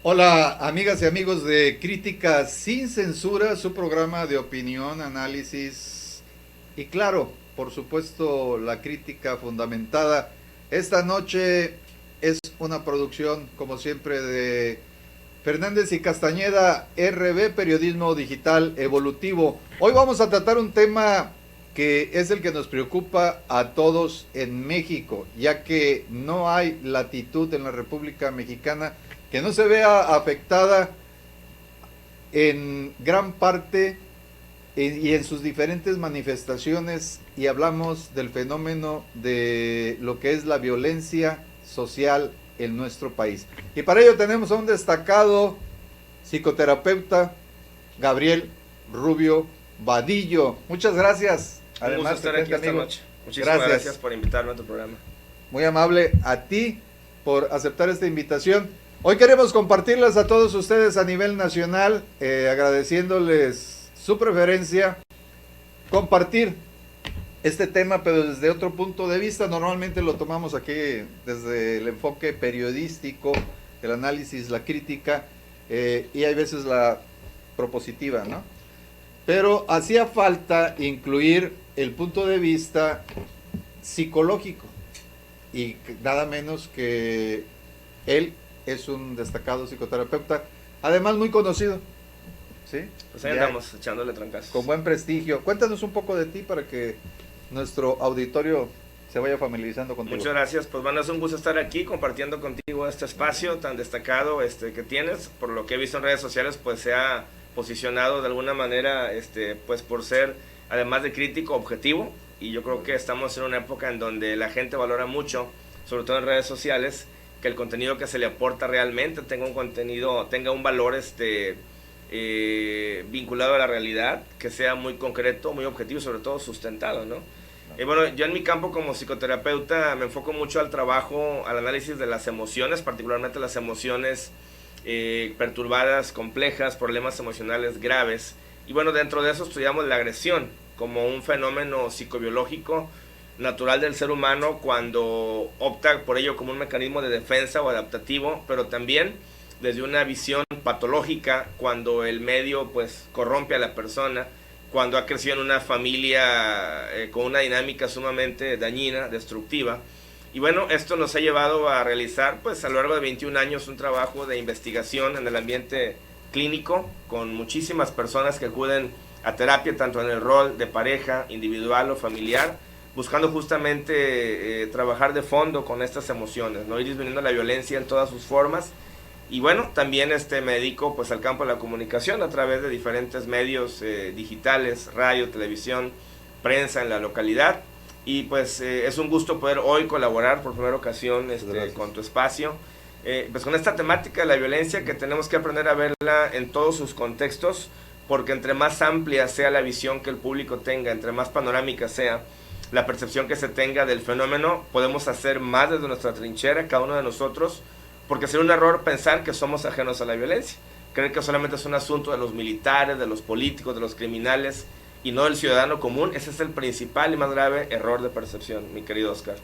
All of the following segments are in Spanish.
Hola, amigas y amigos de Crítica sin Censura, su programa de opinión, análisis y claro, por supuesto, la crítica fundamentada. Esta noche es una producción, como siempre, de Fernández y Castañeda, RB, Periodismo Digital Evolutivo. Hoy vamos a tratar un tema que es el que nos preocupa a todos en México, ya que no hay latitud en la República Mexicana que no se vea afectada en gran parte y en sus diferentes manifestaciones, y hablamos del fenómeno de lo que es la violencia social en nuestro país. Y para ello tenemos a un destacado psicoterapeuta, Gabriel Rubio Vadillo. Muchas gracias. Un gusto estar aquí esta noche. Muchísimas gracias por invitarme a tu programa. Muy amable a ti por aceptar esta invitación. Hoy queremos compartirlas a todos ustedes a nivel nacional, agradeciéndoles su preferencia, compartir este tema, pero desde otro punto de vista. Normalmente lo tomamos aquí desde el enfoque periodístico, el análisis, la crítica, y hay veces la propositiva, ¿no? Pero hacía falta incluir el punto de vista psicológico, y nada menos que él es un destacado psicoterapeuta, además muy conocido, ¿sí? Pues ahí andamos echándole trancazos. Con buen prestigio. Cuéntanos un poco de ti para que nuestro auditorio se vaya familiarizando contigo. Muchas gracias. Pues bueno, es un gusto estar aquí compartiendo contigo este espacio tan destacado que tienes. Por lo que he visto en redes sociales, pues se ha posicionado de alguna manera, pues por ser, además de crítico, objetivo. Y yo creo que estamos en una época en donde la gente valora mucho, sobre todo en redes sociales, que el contenido que se le aporta realmente tenga un contenido, tenga un valor vinculado a la realidad, que sea muy concreto, muy objetivo y sobre todo sustentado, ¿no? Bueno, yo en mi campo como psicoterapeuta me enfoco mucho al trabajo, al análisis de las emociones, particularmente las emociones perturbadas, complejas, problemas emocionales graves. Y bueno, dentro de eso estudiamos la agresión como un fenómeno psicobiológico natural del ser humano cuando opta por ello como un mecanismo de defensa o adaptativo, pero también desde una visión patológica cuando el medio pues corrompe a la persona, cuando ha crecido en una familia con una dinámica sumamente dañina, destructiva. Y bueno, esto nos ha llevado a realizar pues a lo largo de 21 años un trabajo de investigación en el ambiente clínico con muchísimas personas que acuden a terapia tanto en el rol de pareja, individual o familiar, buscando justamente trabajar de fondo con estas emociones, ¿no? Ir disminuyendo la violencia en todas sus formas. Y bueno, también me dedico pues al campo de la comunicación a través de diferentes medios digitales, radio, televisión, prensa en la localidad. Y pues es un gusto poder hoy colaborar por primera ocasión con tu espacio. Pues con esta temática de la violencia que tenemos que aprender a verla en todos sus contextos, porque entre más amplia sea la visión que el público tenga, entre más panorámica sea la percepción que se tenga del fenómeno, podemos hacer más desde nuestra trinchera, cada uno de nosotros, porque sería un error pensar que somos ajenos a la violencia, creer que solamente es un asunto de los militares, de los políticos, de los criminales, y no del ciudadano común. Ese es el principal y más grave error de percepción, mi querido Oscar.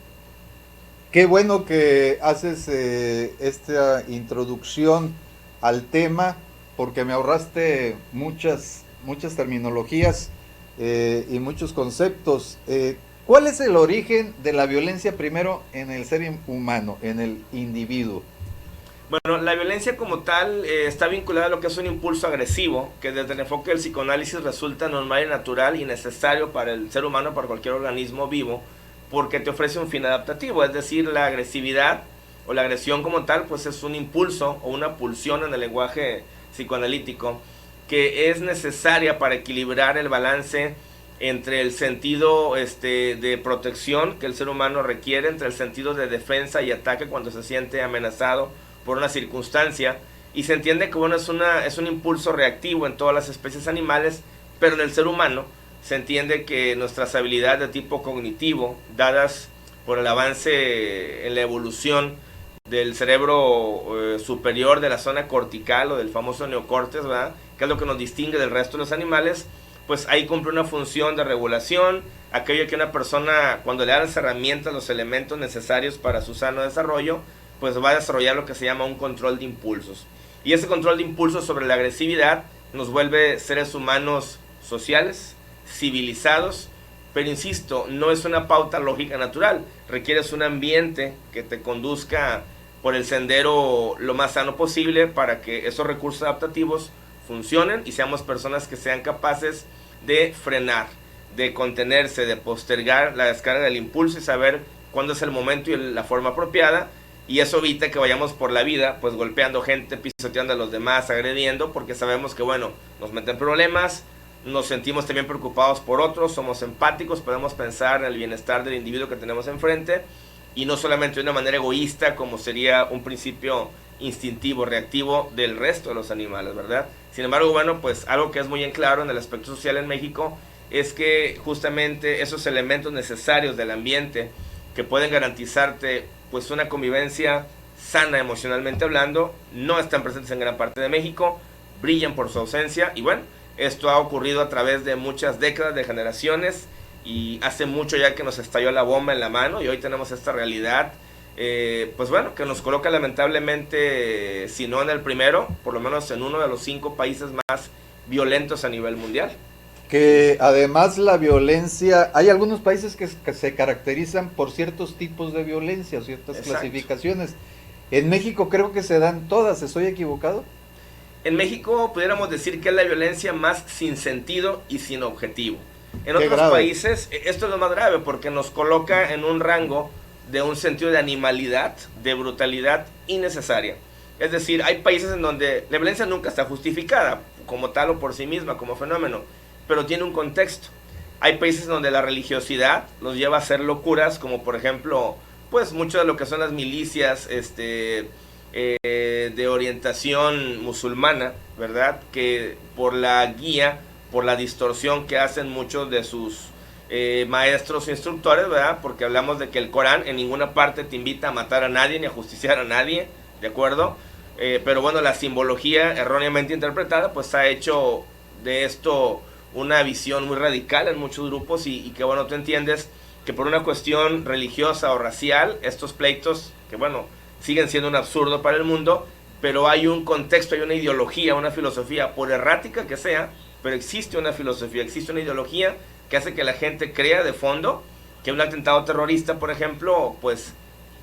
Qué bueno que haces esta introducción al tema, porque me ahorraste muchas terminologías y muchos conceptos. ¿Cuál es el origen de la violencia primero en el ser humano, en el individuo? Bueno, la violencia como tal está vinculada a lo que es un impulso agresivo, que desde el enfoque del psicoanálisis resulta normal y natural y necesario para el ser humano, para cualquier organismo vivo, porque te ofrece un fin adaptativo. Es decir, la agresividad o la agresión como tal pues es un impulso o una pulsión en el lenguaje psicoanalítico que es necesaria para equilibrar el balance entre el sentido de protección que el ser humano requiere, entre el sentido de defensa y ataque cuando se siente amenazado por una circunstancia, y se entiende que bueno, es un impulso reactivo en todas las especies animales, pero en el ser humano se entiende que nuestras habilidades de tipo cognitivo, dadas por el avance en la evolución del cerebro superior de la zona cortical o del famoso neocórtex, ¿verdad?, que es lo que nos distingue del resto de los animales, pues ahí cumple una función de regulación, aquello que una persona, cuando le da las herramientas, los elementos necesarios para su sano desarrollo, pues va a desarrollar lo que se llama un control de impulsos. Y ese control de impulsos sobre la agresividad nos vuelve seres humanos sociales, civilizados, pero insisto, no es una pauta lógica natural. Requieres un ambiente que te conduzca por el sendero lo más sano posible para que esos recursos adaptativos funcionen y seamos personas que sean capaces de frenar, de contenerse, de postergar la descarga del impulso y saber cuándo es el momento y la forma apropiada. Y eso evita que vayamos por la vida pues golpeando gente, pisoteando a los demás, agrediendo, porque sabemos que bueno, nos meten problemas, nos sentimos también preocupados por otros, somos empáticos, podemos pensar en el bienestar del individuo que tenemos enfrente y no solamente de una manera egoísta como sería un principio instintivo, reactivo del resto de los animales, ¿verdad? Sin embargo, bueno, pues algo que es muy en claro en el aspecto social en México es que justamente esos elementos necesarios del ambiente que pueden garantizarte pues una convivencia sana emocionalmente hablando, no están presentes en gran parte de México, brillan por su ausencia y bueno, esto ha ocurrido a través de muchas décadas, de generaciones y hace mucho ya que nos estalló la bomba en la mano y hoy tenemos esta realidad pues bueno, que nos coloca lamentablemente, si no en el primero, por lo menos en uno de los 5 países más violentos a nivel mundial. Que además la violencia, hay algunos países que se caracterizan por ciertos tipos de violencia, ciertas Exacto. clasificaciones. En México creo que se dan todas, ¿estoy equivocado? En México pudiéramos decir que es la violencia más sin sentido y sin objetivo. En Qué otros grave. países esto es lo más grave porque nos coloca en un rango de un sentido de animalidad, de brutalidad innecesaria. Es decir, hay países en donde la violencia nunca está justificada como tal o por sí misma, como fenómeno, pero tiene un contexto. Hay países donde la religiosidad los lleva a hacer locuras, como por ejemplo, pues mucho de lo que son las milicias de orientación musulmana, ¿verdad? Que por la guía, por la distorsión que hacen muchos de sus maestros e instructores, ¿verdad? Porque hablamos de que el Corán en ninguna parte te invita a matar a nadie ni a justiciar a nadie, ¿de acuerdo? Pero bueno, la simbología erróneamente interpretada pues ha hecho de esto una visión muy radical en muchos grupos y que bueno, tú entiendes que por una cuestión religiosa o racial, estos pleitos, que bueno, siguen siendo un absurdo para el mundo, pero hay un contexto, hay una ideología, una filosofía, por errática que sea, pero existe una filosofía, existe una ideología que hace que la gente crea de fondo que un atentado terrorista, por ejemplo, pues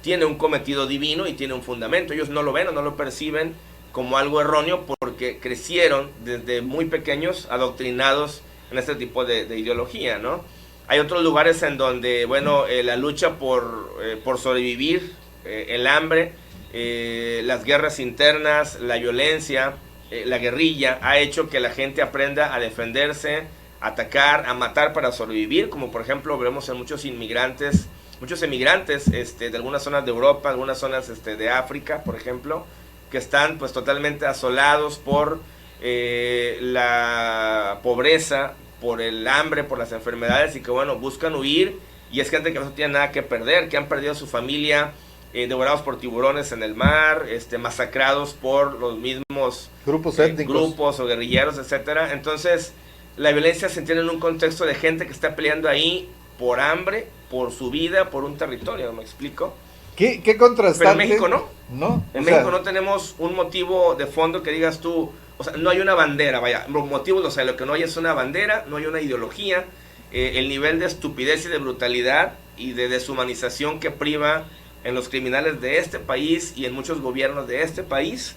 tiene un cometido divino y tiene un fundamento. Ellos no lo ven o no lo perciben como algo erróneo porque crecieron desde muy pequeños adoctrinados en este tipo de ideología, ¿no? Hay otros lugares en donde, bueno, la lucha por sobrevivir, el hambre, las guerras internas, la violencia, la guerrilla, ha hecho que la gente aprenda a defenderse, a atacar, a matar para sobrevivir, como por ejemplo vemos en muchos emigrantes de algunas zonas de Europa, algunas zonas de África, por ejemplo, que están pues totalmente asolados por la pobreza, por el hambre, por las enfermedades y que bueno, buscan huir y es gente que no tiene nada que perder, que han perdido a su familia, devorados por tiburones en el mar, masacrados por los mismos Grupos étnicos. grupos o guerrilleros, etcétera. Entonces, la violencia se entiende en un contexto de gente que está peleando ahí por hambre, por su vida, por un territorio, ¿me explico? ¿Qué contrastante? Pero en México no. No. En México no tenemos un motivo de fondo que digas tú, o sea, no hay una bandera, vaya, los motivos, o sea, lo que no hay es una bandera, no hay una ideología, el nivel de estupidez y de brutalidad y de deshumanización que priva en los criminales de este país y en muchos gobiernos de este país,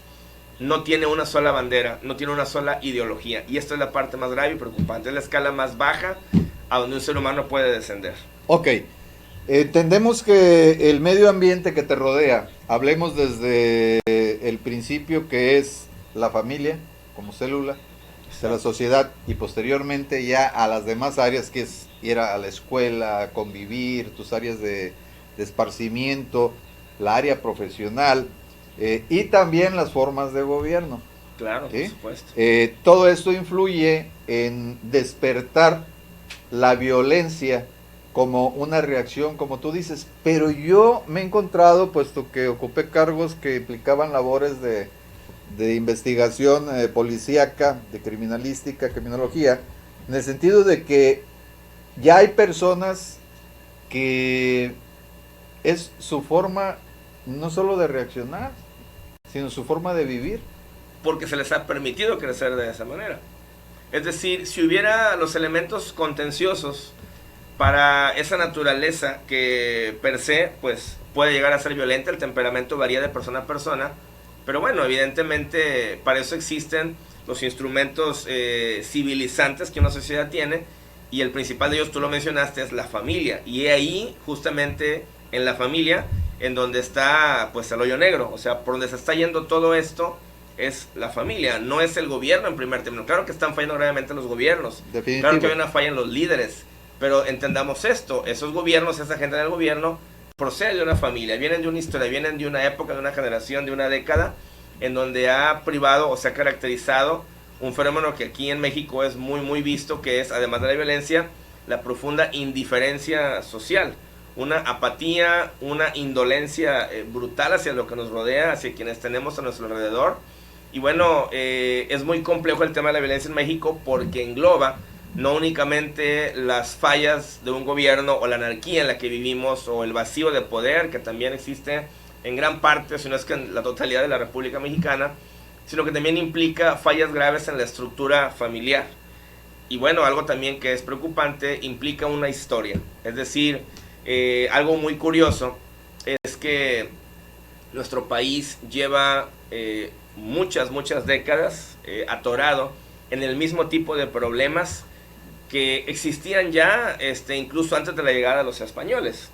no tiene una sola bandera, no tiene una sola ideología. Y esta es la parte más grave y preocupante, es la escala más baja a donde un ser humano puede descender. Ok, entendemos que el medio ambiente que te rodea, hablemos desde el principio que es la familia como célula de la sociedad y posteriormente ya a las demás áreas que es ir a la escuela, convivir, tus áreas de esparcimiento, la área profesional y también las formas de gobierno. Claro, ¿sí? por supuesto. Todo esto influye en despertar la violencia como una reacción, como tú dices, pero yo me he encontrado, puesto que ocupé cargos que implicaban labores de investigación policíaca, de criminalística, criminología, en el sentido de que ya hay personas que es su forma no solo de reaccionar, sino su forma de vivir. porque se les ha permitido crecer de esa manera. Es decir, si hubiera los elementos contenciosos para esa naturaleza que per se pues puede llegar a ser violenta, el temperamento varía de persona a persona, pero bueno, evidentemente para eso existen los instrumentos civilizantes que una sociedad tiene, y el principal de ellos, tú lo mencionaste, es la familia, y ahí justamente en la familia en donde está pues el hoyo negro, o sea, por donde se está yendo todo esto es la familia, no es el gobierno en primer término. Claro que están fallando gravemente los gobiernos, claro que hay una falla en los líderes, pero entendamos esto, esos gobiernos, esa gente del gobierno procede de una familia, vienen de una historia, vienen de una época, de una generación, de una década, en donde ha privado o se ha caracterizado un fenómeno que aquí en México es muy muy visto, que es, además de la violencia, la profunda indiferencia social, una apatía, una indolencia brutal hacia lo que nos rodea, hacia quienes tenemos a nuestro alrededor. Y bueno, es muy complejo el tema de la violencia en México porque engloba no únicamente las fallas de un gobierno o la anarquía en la que vivimos o el vacío de poder que también existe en gran parte, si no es que en la totalidad de la República Mexicana, sino que también implica fallas graves en la estructura familiar. Y bueno, algo también que es preocupante, implica una historia. Es decir, algo muy curioso es que nuestro país lleva muchas décadas atorado en el mismo tipo de problemas que existían ya incluso antes de la llegada de los españoles.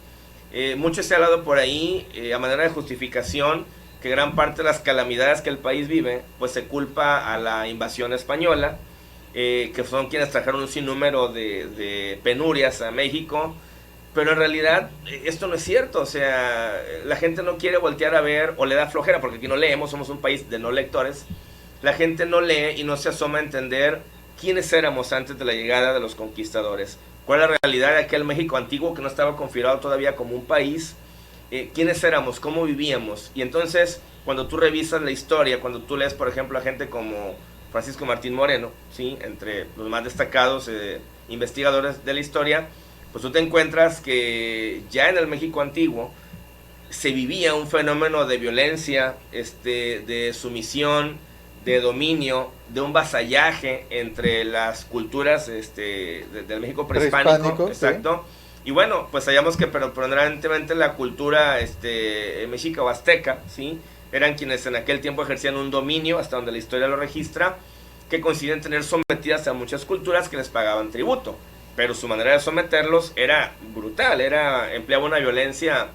Mucho se ha hablado por ahí a manera de justificación que gran parte de las calamidades que el país vive pues se culpa a la invasión española, que son quienes trajeron un sinnúmero de penurias a México, pero en realidad esto no es cierto. O sea, la gente no quiere voltear a ver, o le da flojera, porque aquí no leemos, somos un país de no lectores. La gente no lee y no se asoma a entender quiénes éramos antes de la llegada de los conquistadores, cuál es la realidad de aquel México antiguo que no estaba configurado todavía como un país, quiénes éramos, cómo vivíamos. Y entonces, cuando tú revisas la historia, cuando tú lees, por ejemplo, a gente como Francisco Martín Moreno, ¿sí?, entre los más destacados investigadores de la historia, pues tú te encuentras que ya en el México antiguo se vivía un fenómeno de violencia, de sumisión, de dominio, de un vasallaje entre las culturas del México prehispánico, exacto. Sí. Y bueno, pues sabíamos que predominantemente la cultura mexica o azteca, ¿sí?, eran quienes en aquel tiempo ejercían un dominio, hasta donde la historia lo registra, que coinciden tener sometidas a muchas culturas que les pagaban tributo. Pero su manera de someterlos era brutal, empleaba una violencia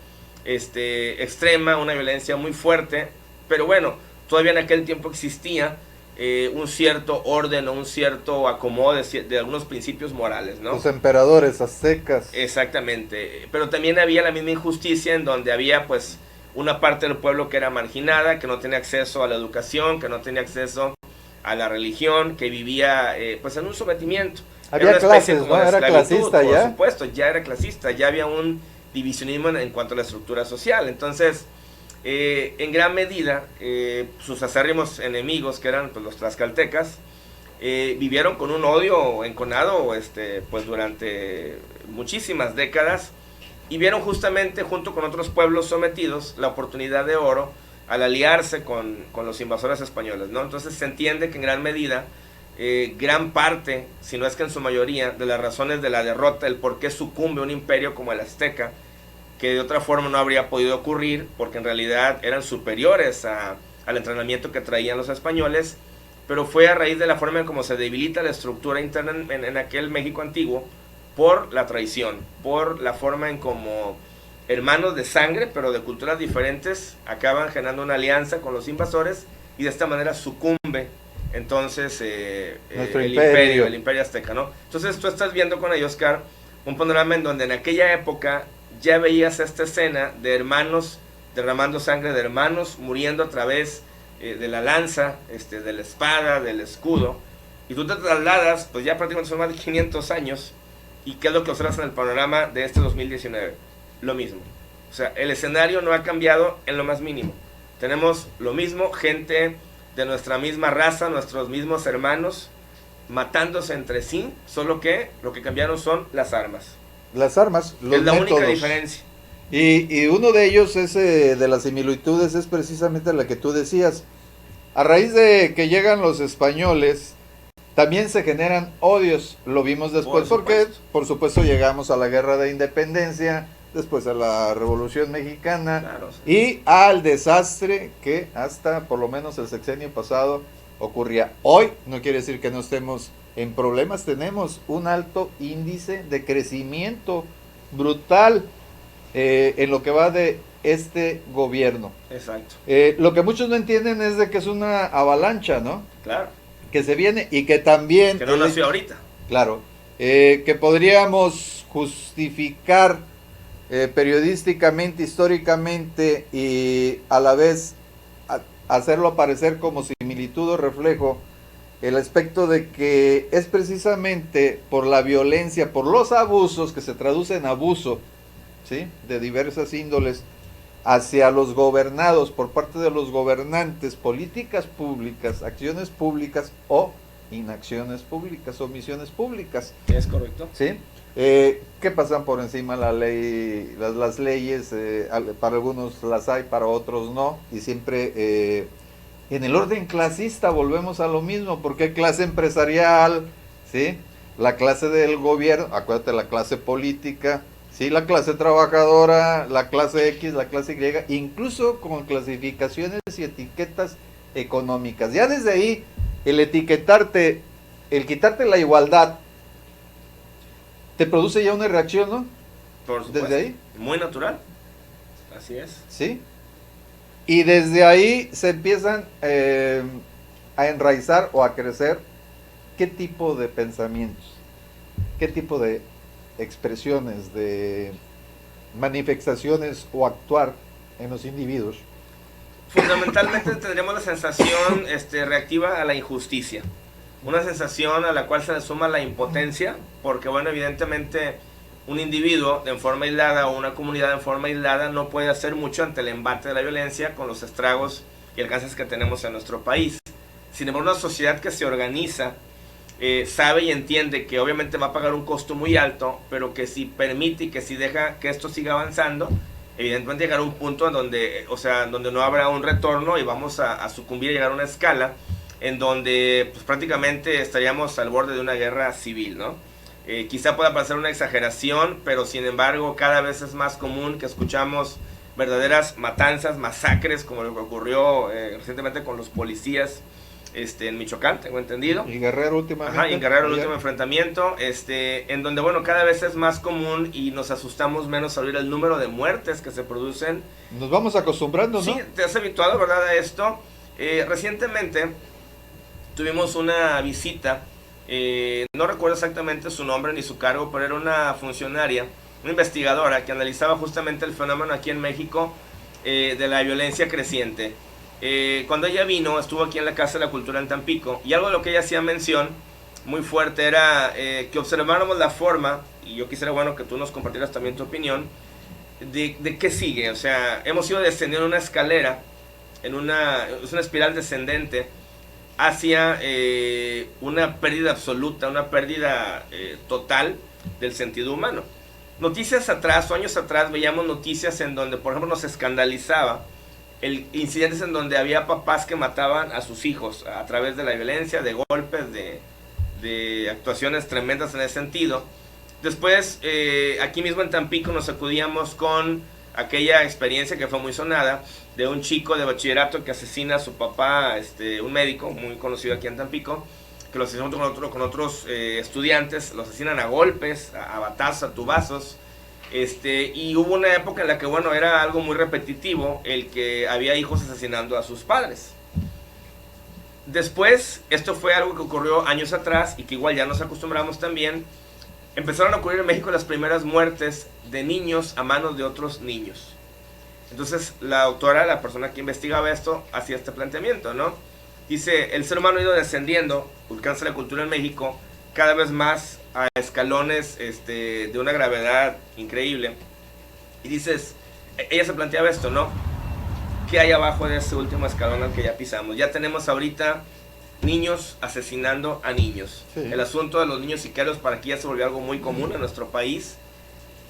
extrema, una violencia muy fuerte, pero bueno, todavía en aquel tiempo existía un cierto orden o un cierto acomodo de algunos principios morales, ¿no? Los emperadores aztecas. Exactamente, pero también había la misma injusticia en donde había pues una parte del pueblo que era marginada, que no tenía acceso a la educación, que no tenía acceso a la religión, que vivía pues en un sometimiento. Había clases, ¿no? Era clasista ya. Por supuesto, ya era clasista, ya había un divisionismo en cuanto a la estructura social. Entonces, en gran medida, sus acérrimos enemigos, que eran pues, los tlaxcaltecas, vivieron con un odio enconado pues, durante muchísimas décadas, y vieron justamente, junto con otros pueblos sometidos, la oportunidad de oro al aliarse con los invasores españoles, ¿no? Entonces se entiende que en gran medida, gran parte, si no es que en su mayoría, de las razones de la derrota, el por qué sucumbe un imperio como el azteca, que de otra forma no habría podido ocurrir, porque en realidad eran superiores al entrenamiento que traían los españoles, pero fue a raíz de la forma en cómo se debilita la estructura interna en aquel México antiguo, por la traición, por la forma en cómo hermanos de sangre, pero de culturas diferentes, acaban generando una alianza con los invasores, y de esta manera sucumbe entonces el imperio azteca, ¿no? Entonces tú estás viendo con ellos, Oscar, un panorama en donde en aquella época ya veías esta escena de hermanos derramando sangre, de hermanos muriendo a través de la lanza, de la espada, del escudo, y tú te trasladas, pues ya prácticamente son más de 500 años, y ¿qué es lo que observas en el panorama de este 2019? Lo mismo. O sea, el escenario no ha cambiado en lo más mínimo. Tenemos lo mismo, gente de nuestra misma raza, nuestros mismos hermanos, matándose entre sí, solo que lo que cambiaron son las armas. Las armas, los es la métodos. Única diferencia. Y uno de ellos, de las similitudes, es precisamente la que tú decías. a raíz de que llegan los españoles, también se generan odios, lo vimos después, porque por supuesto llegamos a la Guerra de Independencia, después a la Revolución Mexicana, Claro, sí. y al desastre que hasta por lo menos el sexenio pasado ocurría. Hoy no quiere decir que no estemos en problemas, tenemos un alto índice de crecimiento brutal en lo que va de este gobierno. Exacto. Lo que muchos no entienden es de que es una avalancha, ¿no? Claro. Que se viene y que también... Que no nació ahorita. Claro, que podríamos justificar periodísticamente, históricamente y a la vez hacerlo aparecer como similitud o reflejo el aspecto de que es precisamente por la violencia, por los abusos que se traducen en abuso, ¿sí?, de diversas índoles hacia los gobernados por parte de los gobernantes, políticas públicas, acciones públicas o inacciones públicas, omisiones públicas. Es correcto. ¿Sí? Que pasan por encima la ley, las leyes, para algunos las hay, para otros no, y siempre en el orden clasista volvemos a lo mismo, porque hay clase empresarial, ¿sí?, la clase del gobierno, acuérdate, la clase política, ¿sí?, la clase trabajadora, la clase X, la clase Y, incluso con clasificaciones y etiquetas económicas. Ya desde ahí, el etiquetarte, el quitarte la igualdad, te produce ya una reacción, ¿no? Por supuesto. Desde ahí. Muy natural. Así es. ¿Sí? Y desde ahí se empiezan a enraizar o a crecer qué tipo de pensamientos, qué tipo de expresiones, de manifestaciones o actuar en los individuos. Fundamentalmente tendríamos la sensación reactiva a la injusticia. Una sensación a la cual se le suma la impotencia, porque bueno, evidentemente un individuo en forma aislada o una comunidad en forma aislada no puede hacer mucho ante el embate de la violencia con los estragos y alcances que tenemos en nuestro país. Sin embargo, una sociedad que se organiza sabe y entiende que obviamente va a pagar un costo muy alto, pero que si permite y que si deja que esto siga avanzando, evidentemente llegará a un punto en donde, donde no habrá un retorno y vamos a sucumbir, a llegar a una escala en donde pues, prácticamente estaríamos al borde de una guerra civil, ¿no? Quizá pueda parecer una exageración, pero sin embargo cada vez es más común que escuchamos verdaderas matanzas, masacres, como lo que ocurrió recientemente con los policías en Michoacán, tengo entendido. Y Guerrero últimamente. Ajá, y en Guerrero el último enfrentamiento, en donde, bueno, cada vez es más común y nos asustamos menos al oír el número de muertes que se producen. Nos vamos acostumbrando, ¿no? Sí, te has habituado, ¿verdad?, a esto. Recientemente tuvimos una visita, no recuerdo exactamente su nombre ni su cargo, pero era una funcionaria, una investigadora que analizaba justamente el fenómeno aquí en México de la violencia creciente. Cuando ella vino, estuvo aquí en la Casa de la Cultura en Tampico, y algo de lo que ella hacía mención muy fuerte era que observáramos la forma, y yo quisiera, bueno, que tú nos compartieras también tu opinión, de qué sigue. O sea, hemos ido descendiendo una escalera, es una espiral descendente, hacia una pérdida absoluta, una pérdida total del sentido humano. Noticias atrás, o años atrás, veíamos noticias en donde, por ejemplo, nos escandalizaba incidentes en donde había papás que mataban a sus hijos a través de la violencia, de golpes, de actuaciones tremendas en ese sentido. Después, aquí mismo en Tampico nos acudíamos con aquella experiencia que fue muy sonada, de un chico de bachillerato que asesina a su papá, un médico muy conocido aquí en Tampico, que lo asesina con otros estudiantes, los asesinan a golpes, a batazos, a tubazos. Y hubo una época en la que, bueno, era algo muy repetitivo el que había hijos asesinando a sus padres. Después, esto fue algo que ocurrió años atrás y que igual ya nos acostumbramos también. Empezaron a ocurrir en México las primeras muertes de niños a manos de otros niños. Entonces la doctora, la persona que investigaba esto, hacía este planteamiento, ¿no? Dice, el ser humano ha ido descendiendo, alcanza la cultura en México, cada vez más a escalones de una gravedad increíble. Y dices, ella se planteaba esto, ¿no? ¿Qué hay abajo de ese último escalón al que ya pisamos? Ya tenemos ahorita niños asesinando a niños. Sí. El asunto de los niños sicarios para aquí ya se volvió algo muy común en nuestro país.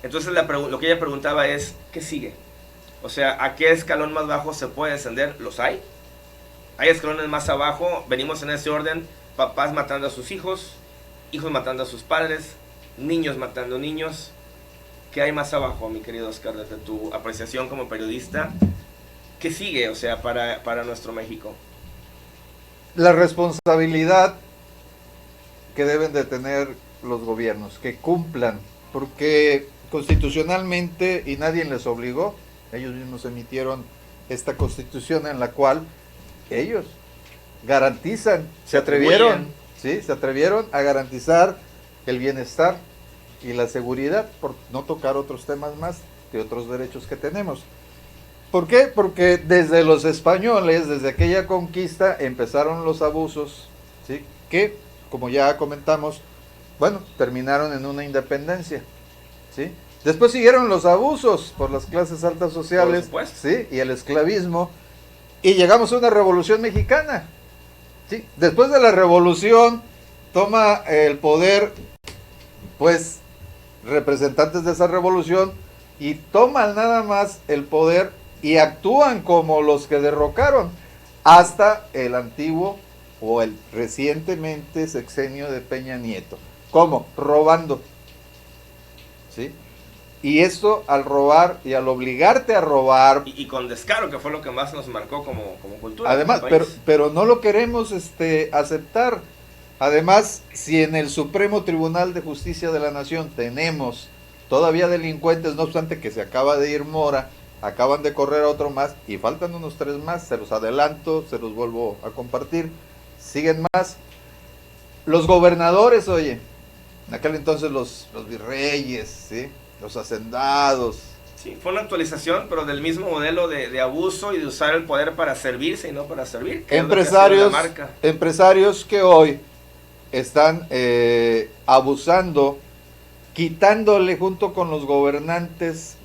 Entonces lo que ella preguntaba es, ¿qué sigue? O sea, ¿a qué escalón más bajo se puede descender? ¿Los hay? hay escalones más abajo, venimos en ese orden, papás matando a sus hijos, hijos matando a sus padres, niños matando niños. ¿Qué hay más abajo, mi querido Oscar, desde tu apreciación como periodista? ¿Qué sigue, o sea, para nuestro México? La responsabilidad que deben de tener los gobiernos, que cumplan, porque constitucionalmente, y nadie les obligó, ellos mismos emitieron esta constitución en la cual ellos garantizan, se atrevieron a garantizar el bienestar y la seguridad, por no tocar otros temas más que otros derechos que tenemos. ¿Por qué? Porque desde los españoles, desde aquella conquista, empezaron los abusos, ¿sí? Que, como ya comentamos, bueno, terminaron en una independencia, ¿sí? Después siguieron los abusos por las clases altas sociales, ¿sí? Y el esclavismo, y llegamos a una revolución mexicana, ¿sí? Después de la revolución, toma el poder, pues, representantes de esa revolución, y toman nada más el poder y actúan como los que derrocaron, hasta el antiguo o el recientemente sexenio de Peña Nieto. ¿Cómo? Robando, ¿sí? Y esto, al robar y al obligarte a robar, y con descaro, que fue lo que más nos marcó como cultura. además, pero no lo queremos aceptar. Además, si en el Supremo Tribunal de Justicia de la Nación tenemos todavía delincuentes, no obstante que se acaba de ir Mora, acaban de correr a otro más y faltan unos 3 más, se los adelanto, se los vuelvo a compartir, siguen más. Los gobernadores, oye, en aquel entonces los virreyes, ¿sí? Los hacendados. Sí, fue una actualización, pero del mismo modelo de abuso y de usar el poder para servirse y no para servir. Empresarios que hoy están abusando, quitándole junto con los gobernantes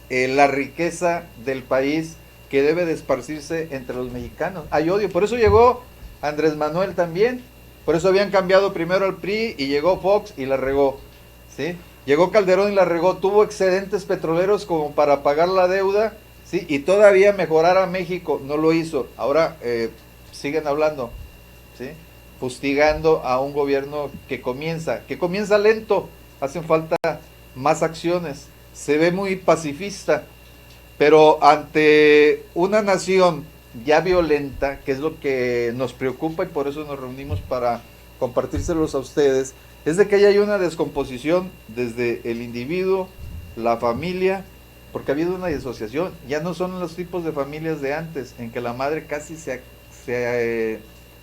la riqueza del país que debe de esparcirse entre los mexicanos. Hay odio, por eso llegó Andrés Manuel también, por eso habían cambiado primero al PRI y llegó Fox y la regó, ¿sí? Llegó Calderón y la regó, tuvo excedentes petroleros como para pagar la deuda, ¿sí? Y todavía mejorar a México, no lo hizo. Ahora siguen hablando, ¿sí? Fustigando a un gobierno que comienza lento, hacen falta más acciones, se ve muy pacifista, pero ante una nación ya violenta, que es lo que nos preocupa y por eso nos reunimos para compartírselos a ustedes, es de que haya una descomposición desde el individuo, la familia, porque ha habido una disociación, ya no son los tipos de familias de antes, en que la madre casi se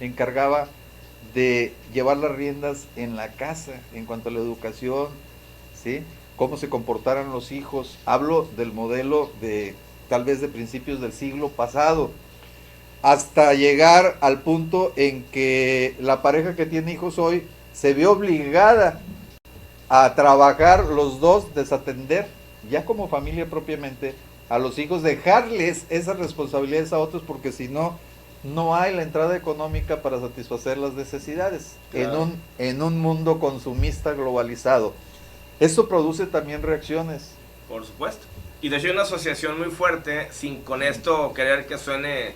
encargaba de llevar las riendas en la casa, en cuanto a la educación, ¿sí? Cómo se comportaran los hijos. Hablo del modelo de tal vez de principios del siglo pasado, hasta llegar al punto en que la pareja que tiene hijos hoy se ve obligada a trabajar los dos, desatender ya como familia propiamente a los hijos, dejarles esas responsabilidades a otros, porque si no, no hay la entrada económica para satisfacer las necesidades, claro, en un mundo consumista globalizado. Esto produce también reacciones. Por supuesto. Y de hecho hay una asociación muy fuerte, sin con esto querer que suene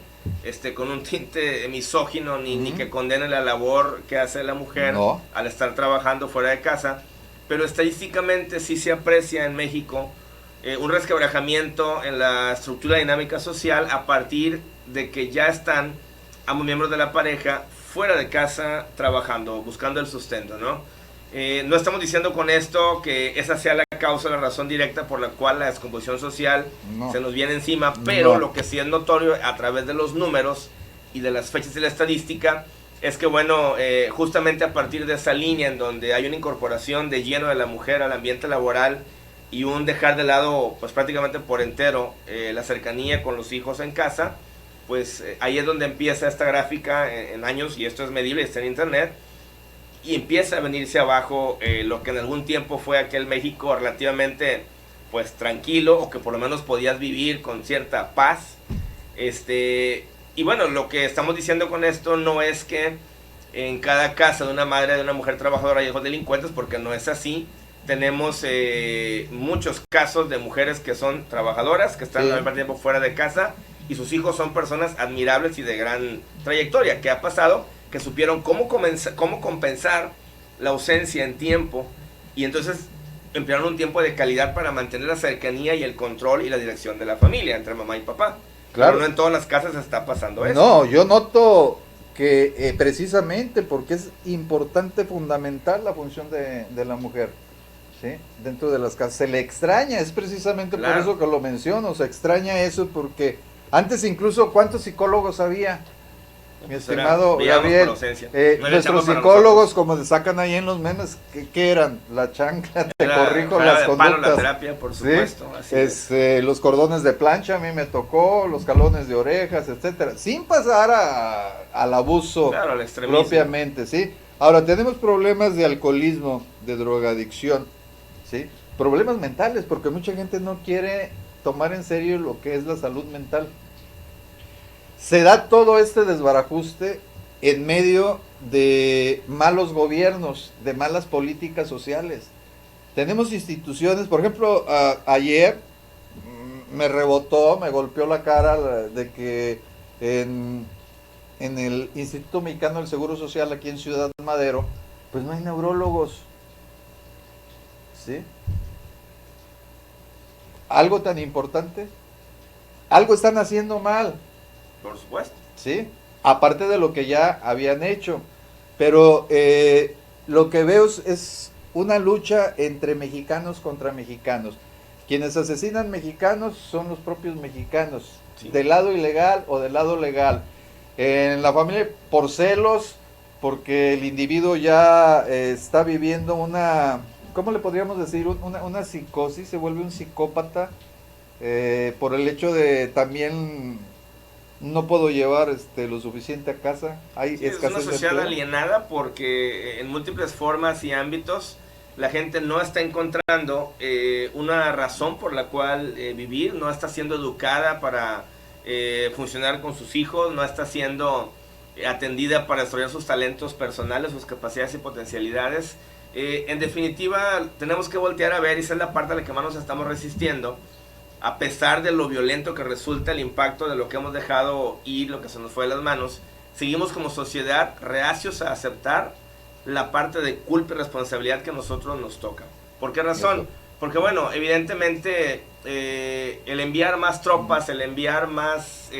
con un tinte misógino, ni que condene la labor que hace la mujer al estar trabajando fuera de casa, pero estadísticamente sí se aprecia en México un resquebrajamiento en la estructura dinámica social a partir de que ya están ambos miembros de la pareja fuera de casa trabajando, buscando el sustento, ¿no? No estamos diciendo con esto que esa sea la causa, la razón directa por la cual la descomposición social se nos viene encima, pero lo que sí es notorio a través de los números y de las fechas de la estadística es que, bueno, justamente a partir de esa línea en donde hay una incorporación de lleno de la mujer al ambiente laboral y un dejar de lado, pues prácticamente por entero, la cercanía con los hijos en casa, pues ahí es donde empieza esta gráfica en años, y esto es medible, está en internet, y empieza a venirse abajo lo que en algún tiempo fue aquel México relativamente pues tranquilo, o que por lo menos podías vivir con cierta paz. Y bueno, lo que estamos diciendo con esto no es que en cada casa de una madre, de una mujer trabajadora, hay hijos delincuentes, porque no es así. Tenemos muchos casos de mujeres que son trabajadoras, que están la mayor parte del tiempo fuera de casa, y sus hijos son personas admirables y de gran trayectoria. ¿Qué ha pasado? Que supieron cómo compensar la ausencia en tiempo, y entonces emplearon un tiempo de calidad para mantener la cercanía y el control y la dirección de la familia entre mamá y papá. Claro. Pero no en todas las casas está pasando eso. No, yo noto que precisamente porque es importante, fundamental la función de la mujer, ¿sí? Dentro de las casas. Se le extraña, es precisamente por eso que lo menciono, se extraña eso porque antes incluso, ¿cuántos psicólogos había? Mi estimado Gabriel, nuestros psicólogos, como le sacan ahí en los memes, ¿qué eran? La chancla, te corrijo las conductas. La terapia, por supuesto. ¿Sí? Así los cordones de plancha, a mí me tocó, los jalones de orejas, etcétera, sin pasar al abuso propiamente, ¿sí? Ahora, tenemos problemas de alcoholismo, de drogadicción, ¿sí? Problemas mentales, porque mucha gente no quiere tomar en serio lo que es la salud mental. Se da todo este desbarajuste en medio de malos gobiernos, de malas políticas sociales. Tenemos instituciones, por ejemplo, ayer me rebotó, me golpeó la cara de que en el Instituto Mexicano del Seguro Social aquí en Ciudad Madero, pues no hay neurólogos. ¿Sí? Algo tan importante, algo están haciendo mal. Por supuesto. Sí, aparte de lo que ya habían hecho. Pero lo que veo es una lucha entre mexicanos contra mexicanos. Quienes asesinan mexicanos son los propios mexicanos, sí, del lado ilegal o del lado legal. En la familia, por celos, porque el individuo ya está viviendo una, ¿cómo le podríamos decir? Una psicosis, se vuelve un psicópata, por el hecho de también no puedo llevar lo suficiente a casa. Hay escasez. Es una sociedad alienada porque en múltiples formas y ámbitos la gente no está encontrando una razón por la cual vivir, no está siendo educada para funcionar con sus hijos, no está siendo atendida para desarrollar sus talentos personales, sus capacidades y potencialidades. En definitiva, tenemos que voltear a ver, y esa es la parte a la que más nos estamos resistiendo, a pesar de lo violento que resulta el impacto de lo que hemos dejado ir, lo que se nos fue de las manos. Seguimos como sociedad reacios a aceptar la parte de culpa y responsabilidad que a nosotros nos toca. ¿Por qué razón? Porque bueno, evidentemente el enviar más tropas, el enviar más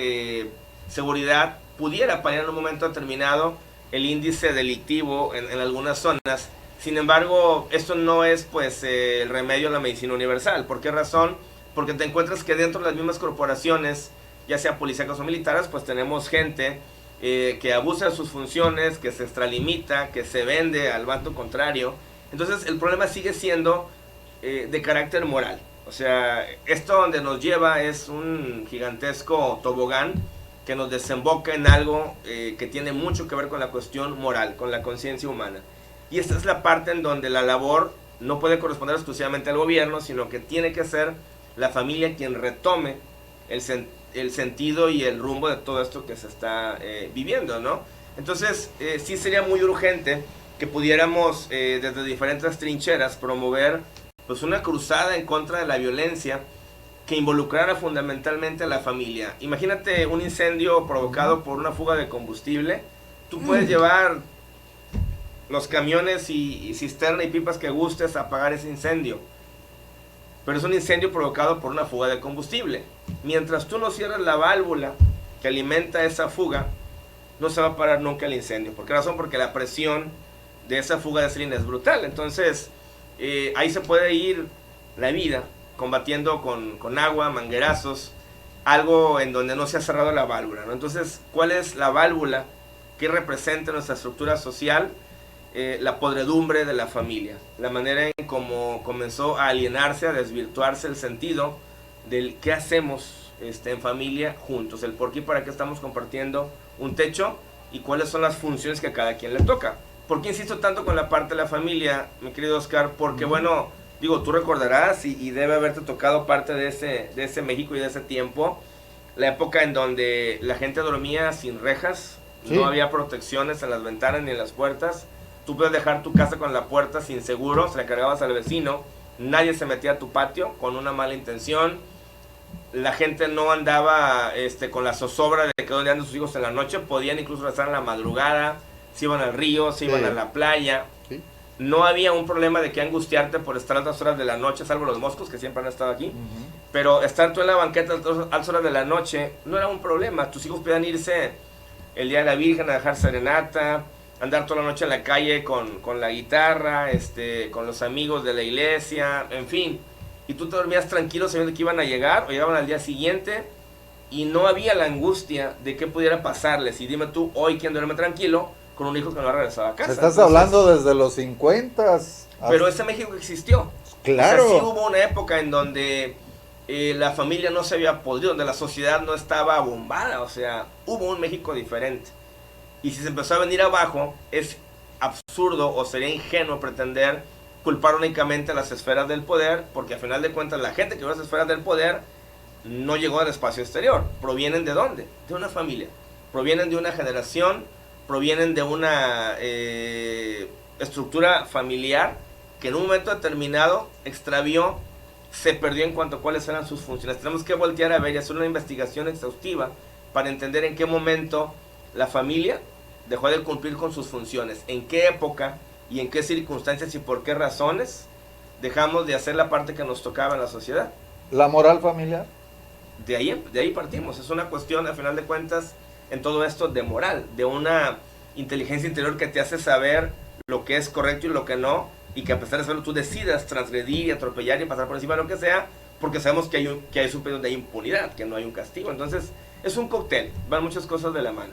seguridad, pudiera paliar en un momento determinado el índice delictivo en algunas zonas. Sin embargo, esto no es pues el remedio a la medicina universal. ¿Por qué razón? Porque te encuentras que dentro de las mismas corporaciones, ya sea policíacas o militares, pues tenemos gente que abusa de sus funciones, que se extralimita, que se vende al bando contrario. Entonces el problema sigue siendo de carácter moral. O sea, esto donde nos lleva es un gigantesco tobogán que nos desemboca en algo que tiene mucho que ver con la cuestión moral, con la conciencia humana. Y esta es la parte en donde la labor no puede corresponder exclusivamente al gobierno, sino que tiene que ser la familia quien retome el sentido y el rumbo de todo esto que se está viviendo, ¿no? Entonces, sí sería muy urgente que pudiéramos desde diferentes trincheras promover pues una cruzada en contra de la violencia que involucrara fundamentalmente a la familia. Imagínate un incendio provocado por una fuga de combustible. Tú puedes llevar los camiones y cisterna y pipas que gustes a apagar ese incendio, pero es un incendio provocado por una fuga de combustible. Mientras tú no cierres la válvula que alimenta esa fuga, no se va a parar nunca el incendio. ¿Por qué razón? Porque la presión de esa fuga de gasolina es brutal. Entonces, ahí se puede ir la vida combatiendo con agua, manguerazos, algo en donde no se ha cerrado la válvula, ¿no? Entonces, ¿cuál es la válvula que representa nuestra estructura social? La podredumbre de la familia, la manera en cómo comenzó a alienarse, a desvirtuarse el sentido del qué hacemos en familia juntos, el por qué y para qué estamos compartiendo un techo y cuáles son las funciones que a cada quien le toca. ¿Por qué insisto tanto con la parte de la familia, mi querido Oscar? Porque bueno, digo, tú recordarás y debe haberte tocado parte de ese México y de ese tiempo, la época en donde la gente dormía sin rejas, sí, no había protecciones en las ventanas ni en las puertas. Tú puedes dejar tu casa con la puerta sin seguro, se la cargabas al vecino, nadie se metía a tu patio con una mala intención. la gente no andaba con la zozobra de que donde andan sus hijos en la noche, podían incluso estar en la madrugada, se iban al río, se iban a la playa. Sí. No había un problema de que angustiarte por estar a altas horas de la noche, salvo los moscos que siempre han estado aquí. Pero estar tú en la banqueta a altas horas de la noche no era un problema. Tus hijos podían irse el día de la Virgen a dejar serenata, andar toda la noche en la calle con la guitarra, con los amigos de la iglesia, en fin. Y tú te dormías tranquilo sabiendo que iban a llegar o llegaban al día siguiente y no había la angustia de qué pudiera pasarles. Y dime tú, hoy, ¿quién duerme tranquilo con un hijo que no ha regresado a casa? Estás hablando desde los 50. Pero ese México existió. Claro. O sea, sí hubo una época en donde la familia no se había podido, donde la sociedad no estaba bombada. O sea, hubo un México diferente. Y si se empezó a venir abajo, es absurdo o sería ingenuo pretender culpar únicamente a las esferas del poder, porque al final de cuentas la gente que va a las esferas del poder no llegó al espacio exterior. ¿Provienen de dónde? De una familia. Provienen de una generación, provienen de una estructura familiar que en un momento determinado extravió, se perdió en cuanto a cuáles eran sus funciones. Tenemos que voltear a ver y hacer una investigación exhaustiva para entender en qué momento la familia dejó de cumplir con sus funciones, en qué época y en qué circunstancias y por qué razones dejamos de hacer la parte que nos tocaba en la sociedad. ¿La moral familiar? De ahí partimos. Es una cuestión, al final de cuentas, en todo esto de moral, de una inteligencia interior que te hace saber lo que es correcto y lo que no, y que a pesar de saberlo tú decidas transgredir y atropellar y pasar por encima de lo que sea, porque sabemos que hay un periodo de impunidad, que no hay un castigo. Entonces, es un cóctel, van muchas cosas de la mano.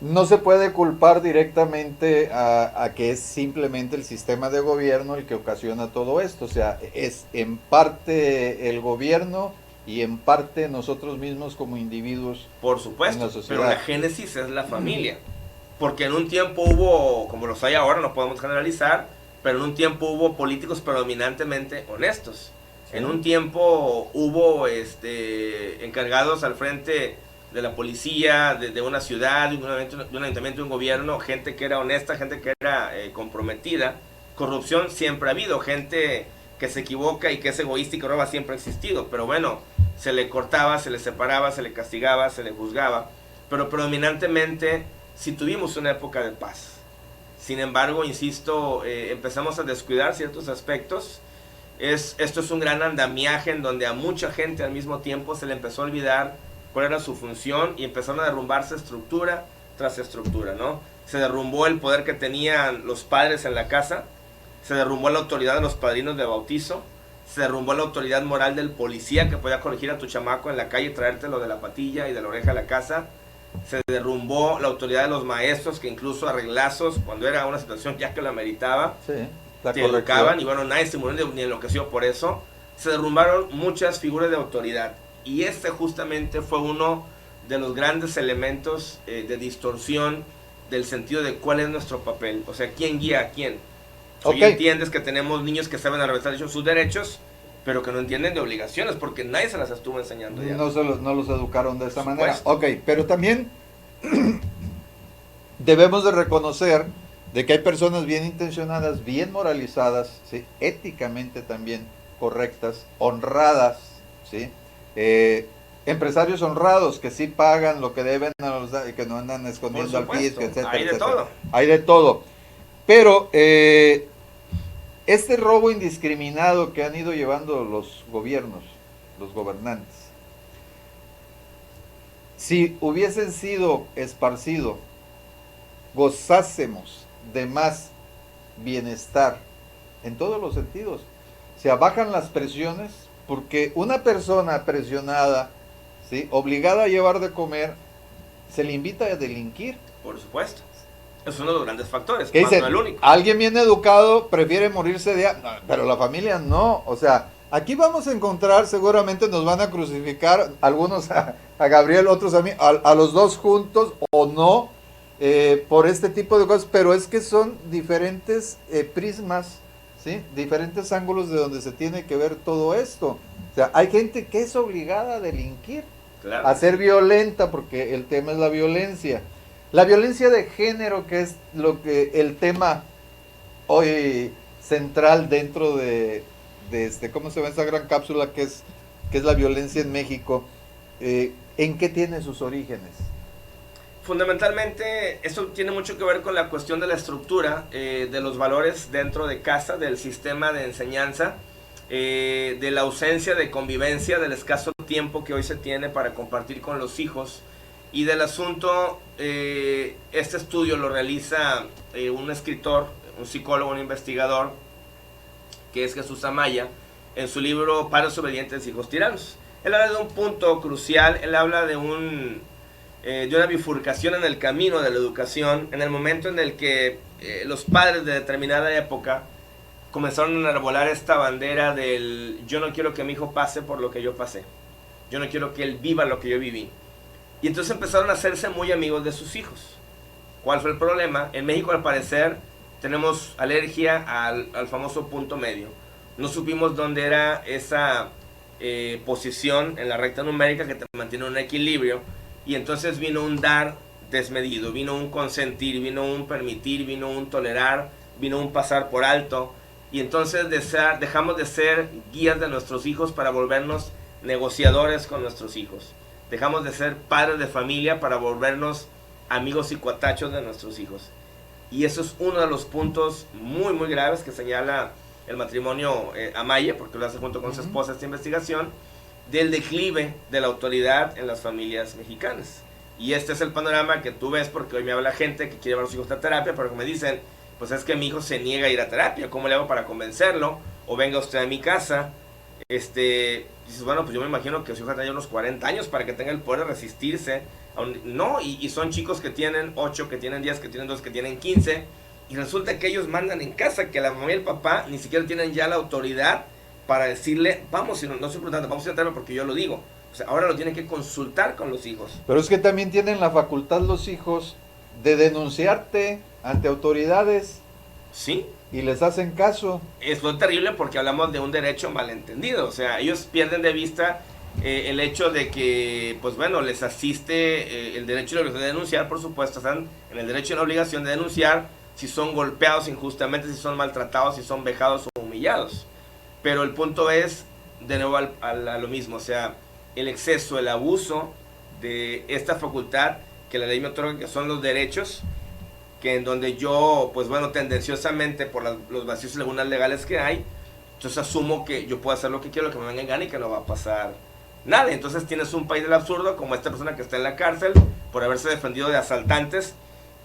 No se puede culpar directamente a que es simplemente el sistema de gobierno el que ocasiona todo esto. O sea, es en parte el gobierno y en parte nosotros mismos como individuos. Por supuesto, pero la génesis es la familia. Porque en un tiempo hubo, como los hay ahora, no podemos generalizar, pero en un tiempo hubo políticos predominantemente honestos. Sí. En un tiempo hubo encargados al frente de la policía, de una ciudad, de un ayuntamiento, de un gobierno, gente que era honesta, gente que era comprometida. Corrupción siempre ha habido, gente que se equivoca y que es egoísta y que roba siempre ha existido, pero bueno, se le cortaba, se le separaba, se le castigaba, se le juzgaba, pero predominantemente sí tuvimos una época de paz. Sin embargo, insisto, empezamos a descuidar ciertos aspectos. Esto es un gran andamiaje en donde a mucha gente al mismo tiempo se le empezó a olvidar cuál era su función y empezaron a derrumbarse estructura tras estructura, ¿no? Se derrumbó el poder que tenían los padres en la casa, se derrumbó la autoridad de los padrinos de bautizo, se derrumbó la autoridad moral del policía que podía corregir a tu chamaco en la calle y traértelo de la patilla y de la oreja a la casa, se derrumbó la autoridad de los maestros que incluso a reglazos, cuando era una situación ya que lo ameritaba, sí, te educaban y bueno, nadie se murió ni enloqueció por eso. Se derrumbaron muchas figuras de autoridad. Y este justamente fue uno de los grandes elementos de distorsión del sentido de cuál es nuestro papel. O sea, ¿quién guía a quién? Hoy entiendes que tenemos niños que saben arrestar sus derechos, pero que no entienden de obligaciones, porque nadie se las estuvo enseñando ya. No los educaron de esa manera. Ok, pero también debemos de reconocer de que hay personas bien intencionadas, bien moralizadas, ¿sí? Éticamente también correctas, honradas, ¿sí? Empresarios honrados que sí pagan lo que deben a los, que no andan escondiendo al fisco, etcétera, hay de etcétera. todo. Hay de todo. Pero este robo indiscriminado que han ido llevando los gobiernos, los gobernantes, si hubiesen sido esparcido, gozásemos de más bienestar en todos los sentidos. Se abajan las presiones, porque una persona presionada, ¿sí?, obligada a llevar de comer, se le invita a delinquir. Por supuesto. Es uno de los grandes factores. Que dicen, el único. Alguien bien educado prefiere morirse de hambre, pero la familia no. O sea, aquí vamos a encontrar, seguramente nos van a crucificar, algunos a Gabriel, otros a mí, a los dos juntos o no, por este tipo de cosas, pero es que son diferentes prismas, ¿sí?, diferentes ángulos de donde se tiene que ver todo esto. O sea, hay gente que es obligada a delinquir, claro, a ser violenta, porque el tema es la violencia. La violencia de género, que es lo que el tema hoy central dentro de ¿cómo se llama esa gran cápsula que que es la violencia en México, ¿en qué tiene sus orígenes? Fundamentalmente, esto tiene mucho que ver con la cuestión de la estructura, de los valores dentro de casa, del sistema de enseñanza, de la ausencia de convivencia, del escaso tiempo que hoy se tiene para compartir con los hijos, y del asunto. Este estudio lo realiza un escritor, un psicólogo, un investigador, que es Jesús Amaya, en su libro Padres Obedientes, Hijos Tiranos. Él habla de un punto crucial, él habla de una bifurcación en el camino de la educación, en el momento en el que los padres de determinada época comenzaron a enarbolar esta bandera del yo no quiero que mi hijo pase por lo que yo pasé, yo no quiero que él viva lo que yo viví. Y entonces empezaron a hacerse muy amigos de sus hijos. ¿Cuál fue el problema? En México, al parecer, tenemos alergia al famoso punto medio. No supimos dónde era esa posición en la recta numérica que te mantiene un equilibrio. Y entonces vino un dar desmedido, vino un consentir, vino un permitir, vino un tolerar, vino un pasar por alto. Y entonces dejamos de ser guías de nuestros hijos para volvernos negociadores con nuestros hijos. Dejamos de ser padres de familia para volvernos amigos y cuatachos de nuestros hijos. Y eso es uno de los puntos muy, muy graves que señala el matrimonio Amaya, porque lo hace junto con su esposa esta investigación, del declive de la autoridad en las familias mexicanas. Y este es el panorama que tú ves, porque hoy me habla gente que quiere llevar a sus hijos a terapia, pero que me dicen, pues es que mi hijo se niega a ir a terapia, ¿cómo le hago para convencerlo? O venga usted a mi casa. Dices, bueno, pues yo me imagino que su hija tenga unos 40 años para que tenga el poder de resistirse. No, y son chicos que tienen 8, que tienen 10, que tienen 2, que tienen 15. Y resulta que ellos mandan en casa, que la mamá y el papá ni siquiera tienen ya la autoridad para decirle, vamos, si no es importante, vamos a ir a terapia porque yo lo digo. O sea, ahora lo tienen que consultar con los hijos. Pero es que también tienen la facultad los hijos de denunciarte ante autoridades. Sí. Y les hacen caso. Es lo terrible porque hablamos de un derecho malentendido. O sea, ellos pierden de vista el hecho de que, pues bueno, les asiste el derecho y la obligación de denunciar, por supuesto. Están en el derecho y la obligación de denunciar si son golpeados injustamente, si son maltratados, si son vejados o humillados. Pero el punto es, de nuevo, a lo mismo. O sea, el exceso, el abuso de esta facultad que la ley me otorga, que son los derechos, que en donde yo, pues bueno, tendenciosamente por los vacíos y lagunas legales que hay, entonces asumo que yo puedo hacer lo que quiero, lo que me venga en gana y que no va a pasar nada. Entonces tienes un país del absurdo, como esta persona que está en la cárcel por haberse defendido de asaltantes,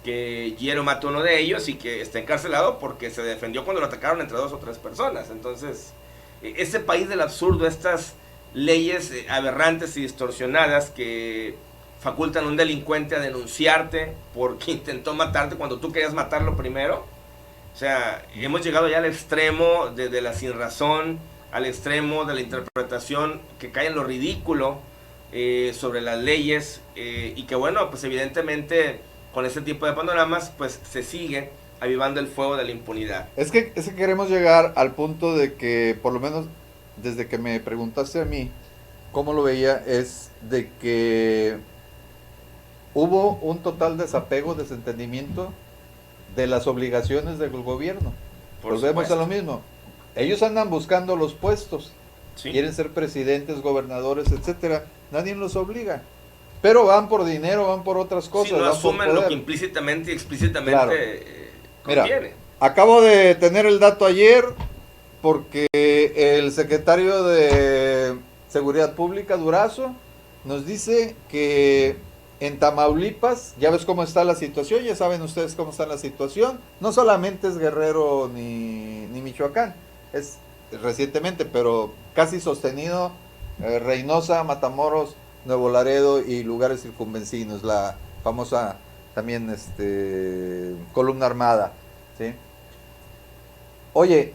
que hiero mató a uno de ellos y que está encarcelado porque se defendió cuando lo atacaron entre 2 o 3 personas. Entonces, ese país del absurdo, estas leyes aberrantes y distorsionadas que facultan a un delincuente a denunciarte porque intentó matarte cuando tú querías matarlo primero. O sea, hemos llegado ya al extremo de la sinrazón, al extremo de la interpretación que cae en lo ridículo sobre las leyes, y que bueno, pues evidentemente con este tipo de panoramas pues se sigue avivando el fuego de la impunidad. Es que queremos llegar al punto de que, por lo menos desde que me preguntaste a mí cómo lo veía, es de que hubo un total desapego, desentendimiento de las obligaciones del gobierno. Volvemos a lo mismo. Ellos andan buscando los puestos, ¿sí? Quieren ser presidentes, gobernadores, etcétera. Nadie los obliga. Pero van por dinero, van por otras cosas. Sí, no asumen lo que implícitamente y explícitamente claro. Conviene. Mira, acabo de tener el dato ayer porque el secretario de Seguridad Pública, Durazo, nos dice que en Tamaulipas, ya ves cómo está la situación, ya saben ustedes cómo está la situación, no solamente es Guerrero ni Michoacán, es recientemente, pero casi sostenido, Reynosa, Matamoros, Nuevo Laredo y lugares circunvecinos, la famosa también columna armada, ¿sí? Oye,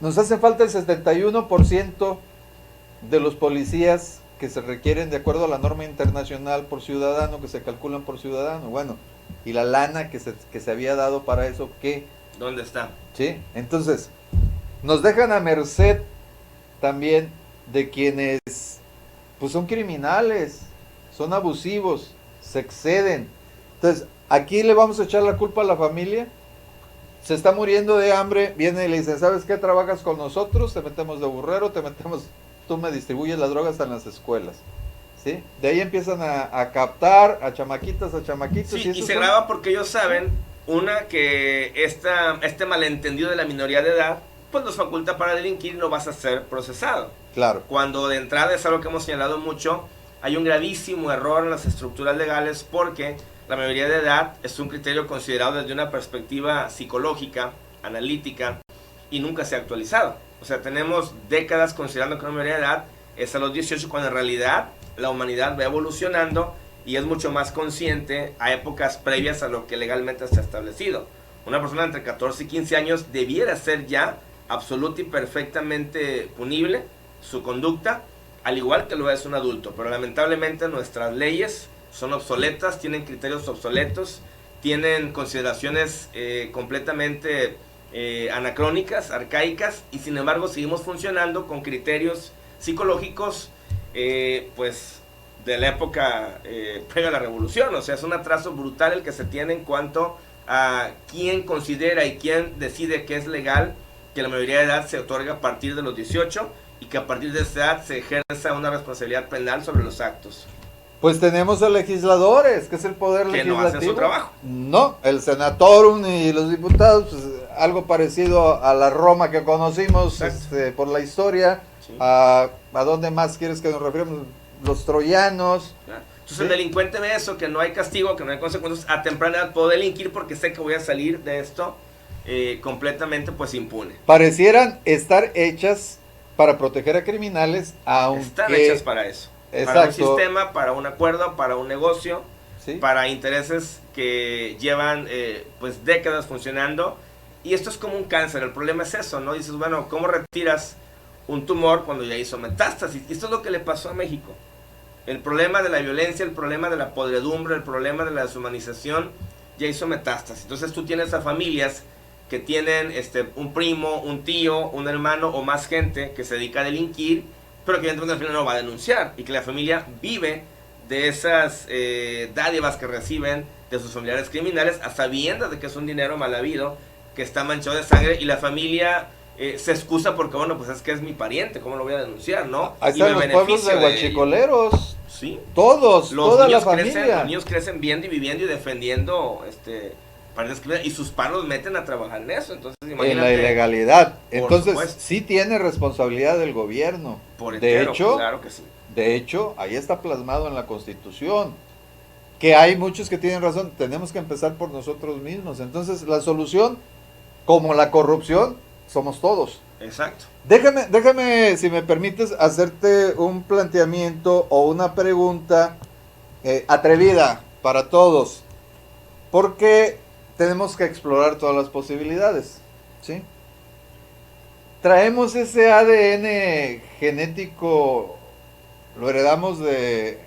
nos hace falta el 71% de los policías que se requieren de acuerdo a la norma internacional por ciudadano, que se calculan por ciudadano. Bueno, y la lana que se había dado para eso, ¿qué? ¿Dónde está? Sí, entonces, nos dejan a merced también de quienes pues son criminales, son abusivos, se exceden. Entonces, aquí le vamos a echar la culpa a la familia. Se está muriendo de hambre, viene y le dicen, ¿sabes qué? Trabajas con nosotros, te metemos de burrero, te metemos tú me distribuyes las drogas en las escuelas. ¿Sí? De ahí empiezan a captar a chamaquitas, Sí, y se son... graba porque ellos saben, una, que este malentendido de la minoría de edad, pues nos faculta para delinquir y no vas a ser procesado. Claro. Cuando de entrada es algo que hemos señalado mucho, hay un gravísimo error en las estructuras legales porque la mayoría de edad es un criterio considerado desde una perspectiva psicológica, analítica, y nunca se ha actualizado. O sea, tenemos décadas considerando que la mayoría de edad es a los 18, cuando en realidad la humanidad va evolucionando y es mucho más consciente a épocas previas a lo que legalmente está establecido. Una persona entre 14 y 15 años debiera ser ya absoluta y perfectamente punible su conducta, al igual que lo es un adulto, pero lamentablemente nuestras leyes son obsoletas, tienen criterios obsoletos, tienen consideraciones completamente anacrónicas, arcaicas, y sin embargo seguimos funcionando con criterios psicológicos pues de la época previa a la revolución. O sea, es un atraso brutal el que se tiene en cuanto a quién considera y quién decide que es legal que la mayoría de edad se otorga a partir de los 18 y que a partir de esa edad se ejerza una responsabilidad penal sobre los actos. Pues tenemos a legisladores, que es el poder que legislativo. no hacen su trabajo. No, el senatorum y los diputados, pues, algo parecido a la Roma que conocimos por la historia. Sí. ¿A dónde más quieres que nos refiramos? Los troyanos. Claro. Entonces ¿sí? El delincuente ve eso, que no hay castigo, que no hay consecuencias. A temprana edad puedo delinquir porque sé que voy a salir de esto completamente pues impune. Parecieran estar hechas para proteger a criminales, aunque... Están hechas para eso. Exacto. Para un sistema, para un acuerdo, para un negocio, ¿sí? Para intereses que llevan pues décadas funcionando. Y esto es como un cáncer. El problema es eso, ¿no? Dices, bueno, ¿cómo retiras un tumor cuando ya hizo metástasis? Y esto es lo que le pasó a México. El problema de la violencia, el problema de la podredumbre, el problema de la deshumanización ya hizo metástasis. Entonces tú tienes a familias que tienen un primo, un tío, un hermano o más gente que se dedica a delinquir, pero que evidentemente al final no va a denunciar, y que la familia vive de esas dádivas que reciben de sus familiares criminales, a sabiendas de que es un dinero mal habido, que está manchado de sangre, y la familia se excusa porque, bueno, pues es que es mi pariente, ¿cómo lo voy a denunciar, no? Ahí están los pueblos de huachicoleros. Sí. Todos, toda la familia. familia. Los niños crecen viendo y viviendo y defendiendo y sus padres los meten a trabajar en eso. Entonces, en la ilegalidad. Entonces, supuesto, sí tiene responsabilidad del gobierno. Por entero, de hecho, claro que sí. De hecho, ahí está plasmado en la Constitución. Que hay muchos que tienen razón. Tenemos que empezar por nosotros mismos. Entonces, la solución, como la corrupción, somos todos. Exacto. Déjame, si me permites, hacerte un planteamiento o una pregunta atrevida para todos. Porque tenemos que explorar todas las posibilidades, ¿sí? Traemos ese ADN genético, lo heredamos de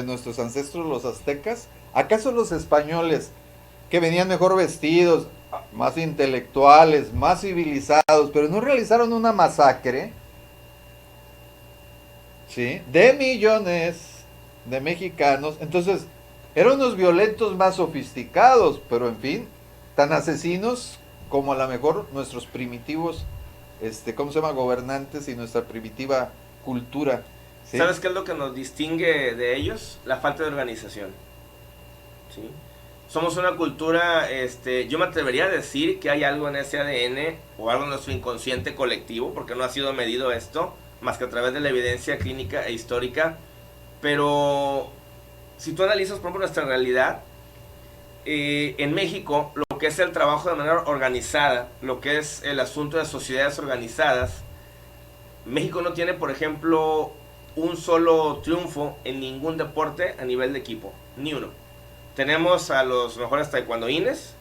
nuestros ancestros los aztecas. ¿Acaso los españoles, que venían mejor vestidos, más intelectuales, más civilizados, pero no realizaron una masacre, ¿sí?, de millones de mexicanos? Entonces, eran unos violentos más sofisticados, pero en fin, tan asesinos como a lo mejor nuestros primitivos, ¿cómo se llama?, gobernantes y nuestra primitiva cultura, ¿sí? ¿Sabes qué es lo que nos distingue de ellos? La falta de organización, ¿sí? Somos una cultura, yo me atrevería a decir que hay algo en ese ADN o algo en nuestro inconsciente colectivo, porque no ha sido medido esto, más que a través de la evidencia clínica e histórica. Pero si tú analizas, por ejemplo, nuestra realidad, en México, lo que es el trabajo de manera organizada, lo que es el asunto de sociedades organizadas, México no tiene, por ejemplo, un solo triunfo en ningún deporte a nivel de equipo, ni uno. Tenemos a los mejores taekwondoines,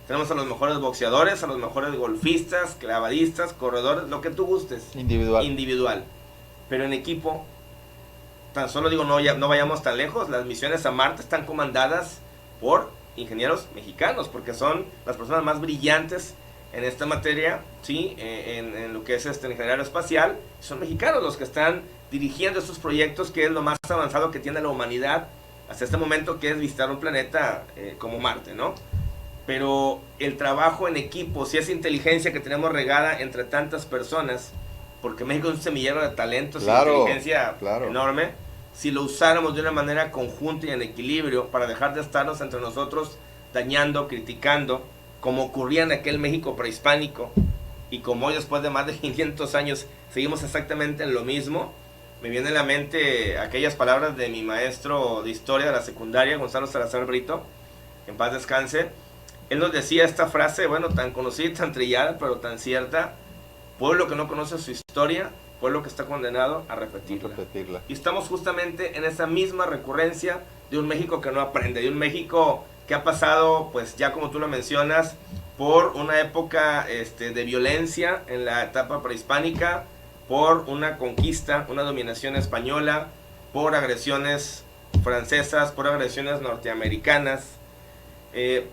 tenemos a los mejores boxeadores, a los mejores golfistas, clavadistas, corredores, lo que tú gustes. Individual. Pero en equipo, tan solo digo, no vayamos tan lejos, las misiones a Marte están comandadas por ingenieros mexicanos, porque son las personas más brillantes en esta materia, ¿sí? En lo que es ingeniería aeroespacial, son mexicanos los que están dirigiendo estos proyectos, que es lo más avanzado que tiene la humanidad hasta este momento, que es visitar un planeta como Marte, ¿no? Pero el trabajo en equipo, si esa inteligencia que tenemos regada entre tantas personas, porque México es un semillero de talentos y Claro, inteligencia claro. enorme, si lo usáramos de una manera conjunta y en equilibrio para dejar de estarnos entre nosotros dañando, criticando, como ocurría en aquel México prehispánico, y como hoy después de más de 500 años seguimos exactamente en lo mismo, me viene a la mente aquellas palabras de mi maestro de historia de la secundaria, Gonzalo Salazar Brito, en paz descanse. Él nos decía esta frase, bueno, tan conocida y tan trillada, pero tan cierta: pueblo que no conoce su historia, pueblo que está condenado a repetirla. Y estamos justamente en esa misma recurrencia de un México que no aprende, de un México que ha pasado, pues ya como tú lo mencionas, por una época de violencia en la etapa prehispánica, por una conquista, una dominación española, por agresiones francesas, por agresiones norteamericanas.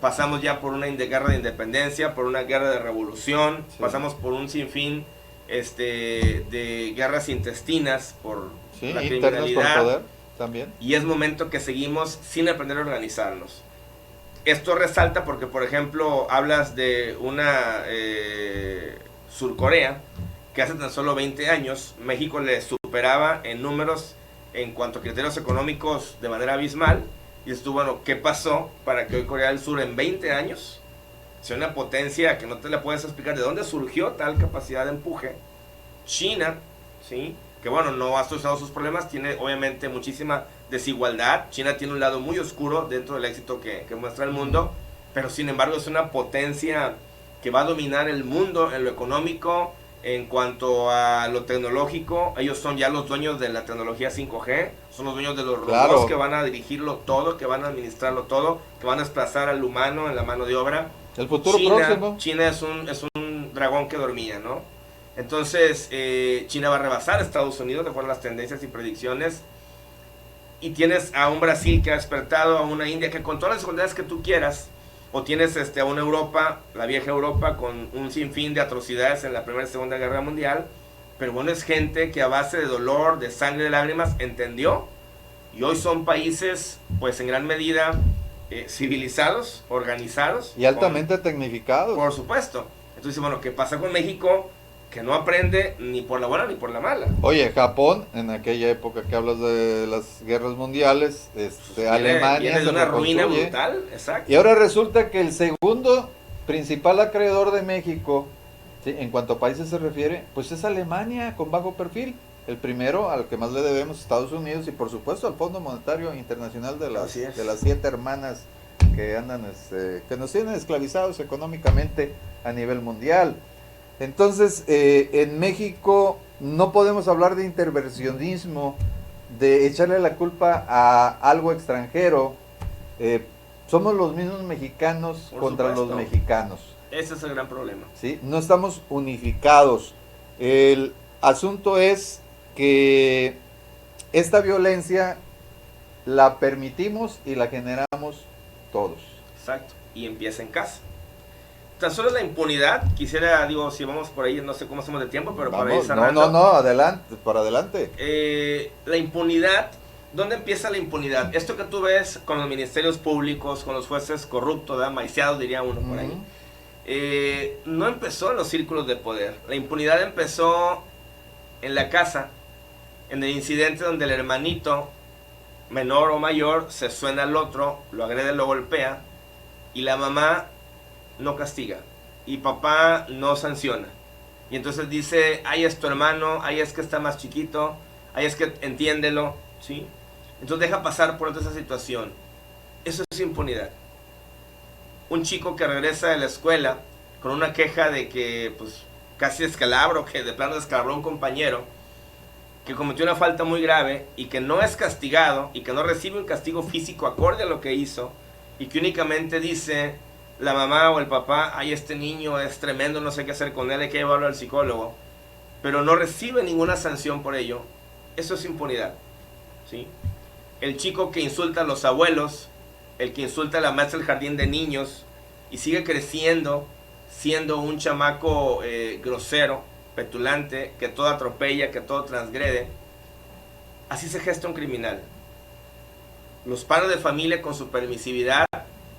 Pasamos ya por una guerra de independencia, por una guerra de revolución, sí. Pasamos por un sinfín de guerras intestinas por la criminalidad, por poder, también. Y es momento que seguimos sin aprender a organizarnos. Esto resalta porque, por ejemplo, hablas de una Surcorea que hace tan solo 20 años México le superaba en números en cuanto a criterios económicos de manera abismal. Y esto, bueno, ¿qué pasó para que hoy Corea del Sur en 20 años sea una potencia que no te la puedes explicar de dónde surgió tal capacidad de empuje? China, ¿sí? Que bueno, no ha solucionado sus problemas, tiene obviamente muchísima desigualdad. China tiene un lado muy oscuro dentro del éxito que muestra el mundo, pero sin embargo es una potencia que va a dominar el mundo en lo económico. En cuanto a lo tecnológico, ellos son ya los dueños de la tecnología 5G, son los dueños de los robots, claro, que van a dirigirlo todo, que van a administrarlo todo, que van a desplazar al humano en la mano de obra. El futuro próximo. China es un dragón que dormía, ¿no? Entonces, China va a rebasar a Estados Unidos de acuerdo a las tendencias y predicciones. Y tienes a un Brasil que ha despertado, a una India que con todas las dificultades que tú quieras, o tienes a una Europa, la vieja Europa, con un sinfín de atrocidades en la Primera y Segunda Guerra Mundial, pero bueno, es gente que a base de dolor, de sangre, de lágrimas, entendió, y hoy son países, pues en gran medida, civilizados, organizados. Y altamente tecnificados. Por supuesto. Entonces, bueno, ¿qué pasa con México? Que no aprende ni por la buena ni por la mala. Oye, Japón, en aquella época que hablas de las guerras mundiales, Alemania viene de una ruina brutal, exacto. Y ahora resulta que el segundo principal acreedor de México, ¿sí?, en cuanto a países se refiere, pues es Alemania, con bajo perfil. El primero, al que más le debemos, Estados Unidos, y por supuesto al Fondo Monetario Internacional de las 7 hermanas que andan, que nos tienen esclavizados económicamente a nivel mundial. Entonces, en México no podemos hablar de intervencionismo, de echarle la culpa a algo extranjero. Somos los mismos mexicanos contra los mexicanos. Ese es el gran problema. ¿Sí? No estamos unificados. El asunto es que esta violencia la permitimos y la generamos todos. Exacto. Y empieza en casa. Tan solo la impunidad, quisiera, digo, si vamos por ahí, no sé cómo hacemos de tiempo, pero vamos, para ir cerrando. No, adelante, para adelante. La impunidad, ¿dónde empieza la impunidad? Esto que tú ves con los ministerios públicos, con los jueces corruptos, maiciados, diría uno por ahí, no empezó en los círculos de poder. La impunidad empezó en la casa, en el incidente donde el hermanito, menor o mayor, se suena al otro, lo agrede, lo golpea, y la mamá no castiga y papá no sanciona, y entonces dice: ay, es tu hermano, ay, es que está más chiquito, ay, es que entiéndelo, ¿sí? Entonces deja pasar por toda esa situación. Eso es impunidad. Un chico que regresa de la escuela con una queja de que pues casi descalabro, que de plano descalabró a un compañero, que cometió una falta muy grave y que no es castigado y que no recibe un castigo físico acorde a lo que hizo, y que únicamente dice la mamá o el papá: ay, este niño es tremendo, no sé qué hacer con él, hay que llevarlo al psicólogo, pero no recibe ninguna sanción por ello. Eso es impunidad, ¿sí? El chico que insulta a los abuelos, el que insulta a la maestra del jardín de niños y sigue creciendo siendo un chamaco grosero, petulante, que todo atropella, que todo transgrede, así se gesta un criminal. Los padres de familia, con su permisividad,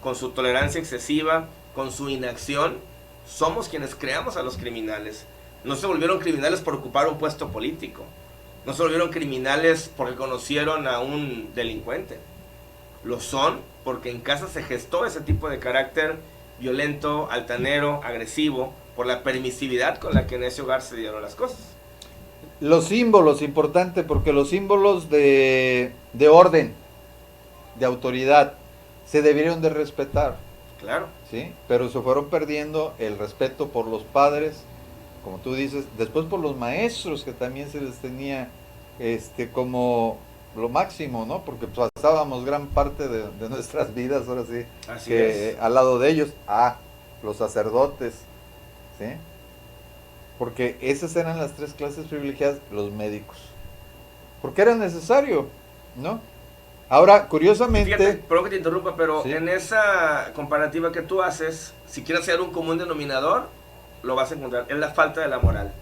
con su tolerancia excesiva, con su inacción, somos quienes creamos a los criminales. No se volvieron criminales por ocupar un puesto político. No se volvieron criminales porque conocieron a un delincuente. Lo son porque en casa se gestó ese tipo de carácter violento, altanero, agresivo, por la permisividad con la que en ese hogar se dieron las cosas. Los símbolos, importante, porque los símbolos de orden, de autoridad, se debieron de respetar. Claro. ¿Sí? Pero se fueron perdiendo el respeto por los padres, como tú dices, después por los maestros, que también se les tenía como lo máximo, ¿no? Porque pasábamos gran parte de nuestras vidas, ahora sí, Así que es. al lado de ellos, los sacerdotes, ¿sí? Porque esas eran las tres clases privilegiadas, los médicos. Porque era necesario, ¿no? Ahora, curiosamente... Fíjate, perdón que te interrumpa, pero ¿sí? en esa comparativa que tú haces, si quieres hacer un común denominador, lo vas a encontrar. Es la falta de la moral.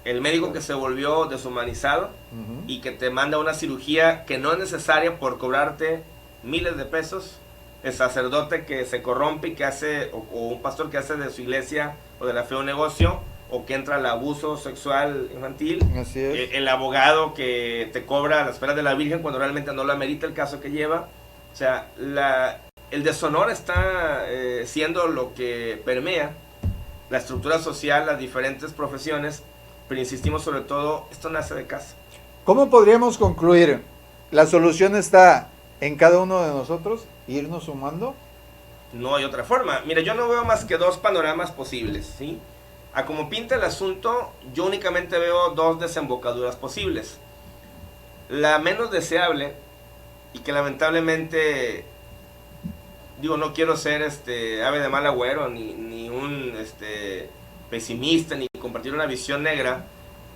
El médico que se volvió deshumanizado Uh-huh. y que te manda una cirugía que no es necesaria por cobrarte miles de pesos. El sacerdote que se corrompe y que hace, o un pastor que hace de su iglesia o de la fe un negocio, o que entra al abuso sexual infantil. Así es. El abogado que te cobra a las esperas de la Virgen cuando realmente no lo amerita el caso que lleva. O sea, el deshonor está siendo lo que permea la estructura social, las diferentes profesiones, pero insistimos sobre todo, esto nace de casa. ¿Cómo podríamos concluir? La solución está en cada uno de nosotros, irnos sumando. No hay otra forma. Mira, yo no veo más que dos panoramas posibles, ¿sí? A como pinta el asunto, yo únicamente veo dos desembocaduras posibles. La menos deseable, y que lamentablemente, digo, no quiero ser ave de mal agüero, ni un pesimista, ni compartir una visión negra,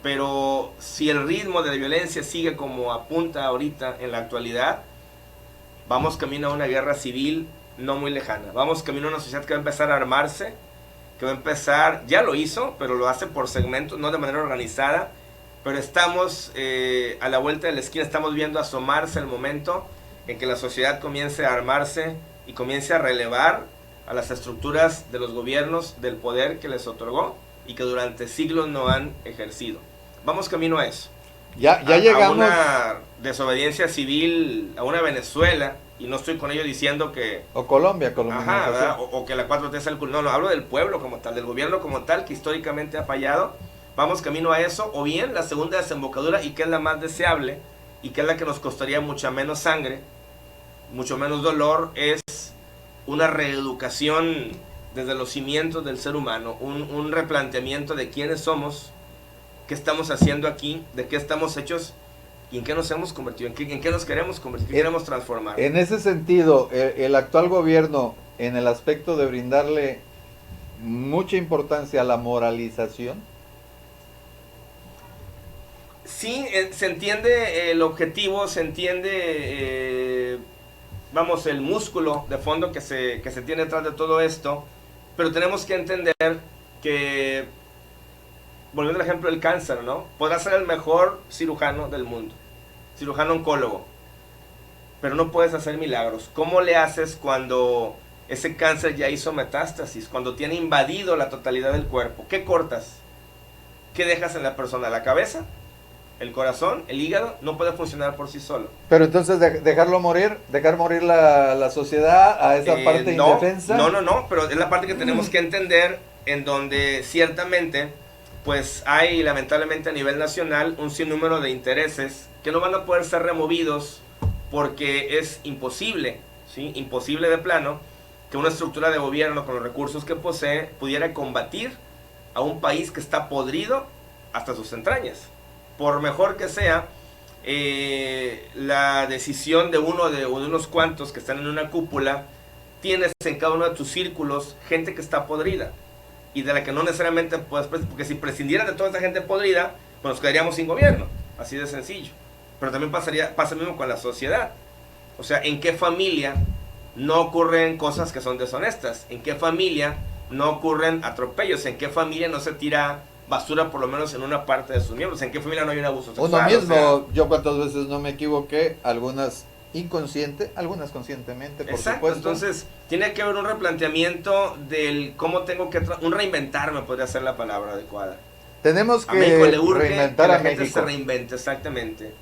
pero si el ritmo de la violencia sigue como apunta ahorita en la actualidad, vamos camino a una guerra civil no muy lejana. Vamos camino a una sociedad que va a empezar a armarse, que va a empezar, ya lo hizo, pero lo hace por segmentos, no de manera organizada, pero estamos a la vuelta de la esquina, estamos viendo asomarse el momento en que la sociedad comience a armarse y comience a relevar a las estructuras de los gobiernos del poder que les otorgó y que durante siglos no han ejercido. Vamos camino a eso. Ya llegamos a una desobediencia civil, a una Venezuela, y no estoy con ello diciendo que... O Colombia. Ajá, ¿verdad? O que la 4T sea el culpable. No, hablo del pueblo como tal, del gobierno como tal, que históricamente ha fallado. Vamos camino a eso, o bien la segunda desembocadura, y que es la más deseable, y que es la que nos costaría mucha menos sangre, mucho menos dolor, es una reeducación desde los cimientos del ser humano, un replanteamiento de quiénes somos, qué estamos haciendo aquí, de qué estamos hechos y en qué nos hemos convertido, en qué nos queremos convertir, qué queremos transformar. En ese sentido, el actual gobierno, en el aspecto de brindarle mucha importancia a la moralización. Sí, se entiende el objetivo, se entiende, vamos, el músculo de fondo que se tiene detrás de todo esto, pero tenemos que entender que, volviendo al ejemplo del cáncer, ¿no? Podrás ser el mejor cirujano del mundo, cirujano oncólogo, pero no puedes hacer milagros. ¿Cómo le haces cuando ese cáncer ya hizo metástasis, cuando tiene invadido la totalidad del cuerpo? ¿Qué cortas? ¿Qué dejas en la persona? ¿La cabeza? ¿El corazón? ¿El hígado? No puede funcionar por sí solo. Pero entonces dejar morir la sociedad a esa parte no, indefensa. No, pero es la parte que tenemos que entender, en donde ciertamente pues hay lamentablemente a nivel nacional un sinnúmero de intereses que no van a poder ser removidos porque es imposible, ¿sí? Imposible de plano que una estructura de gobierno con los recursos que posee pudiera combatir a un país que está podrido hasta sus entrañas. Por mejor que sea, la decisión de uno de unos cuantos que están en una cúpula, tienes en cada uno de tus círculos gente que está podrida y de la que no necesariamente puedes, porque si prescindieran de toda esta gente podrida, pues nos quedaríamos sin gobierno, así de sencillo. Pero también pasa lo mismo con la sociedad. O sea, ¿en qué familia no ocurren cosas que son deshonestas? ¿En qué familia no ocurren atropellos? ¿En qué familia no se tira basura por lo menos en una parte de sus miembros? ¿En qué familia no hay un abuso sexual? Uno mismo, o sea, yo cuántas veces no me equivoqué, algunas inconsciente, algunas conscientemente, por exacto, supuesto. Entonces tiene que haber un replanteamiento del cómo tengo que, un reinventarme podría ser la palabra adecuada. Tenemos A México que le urge que reinventar la a gente México. se reinvente, exactamente.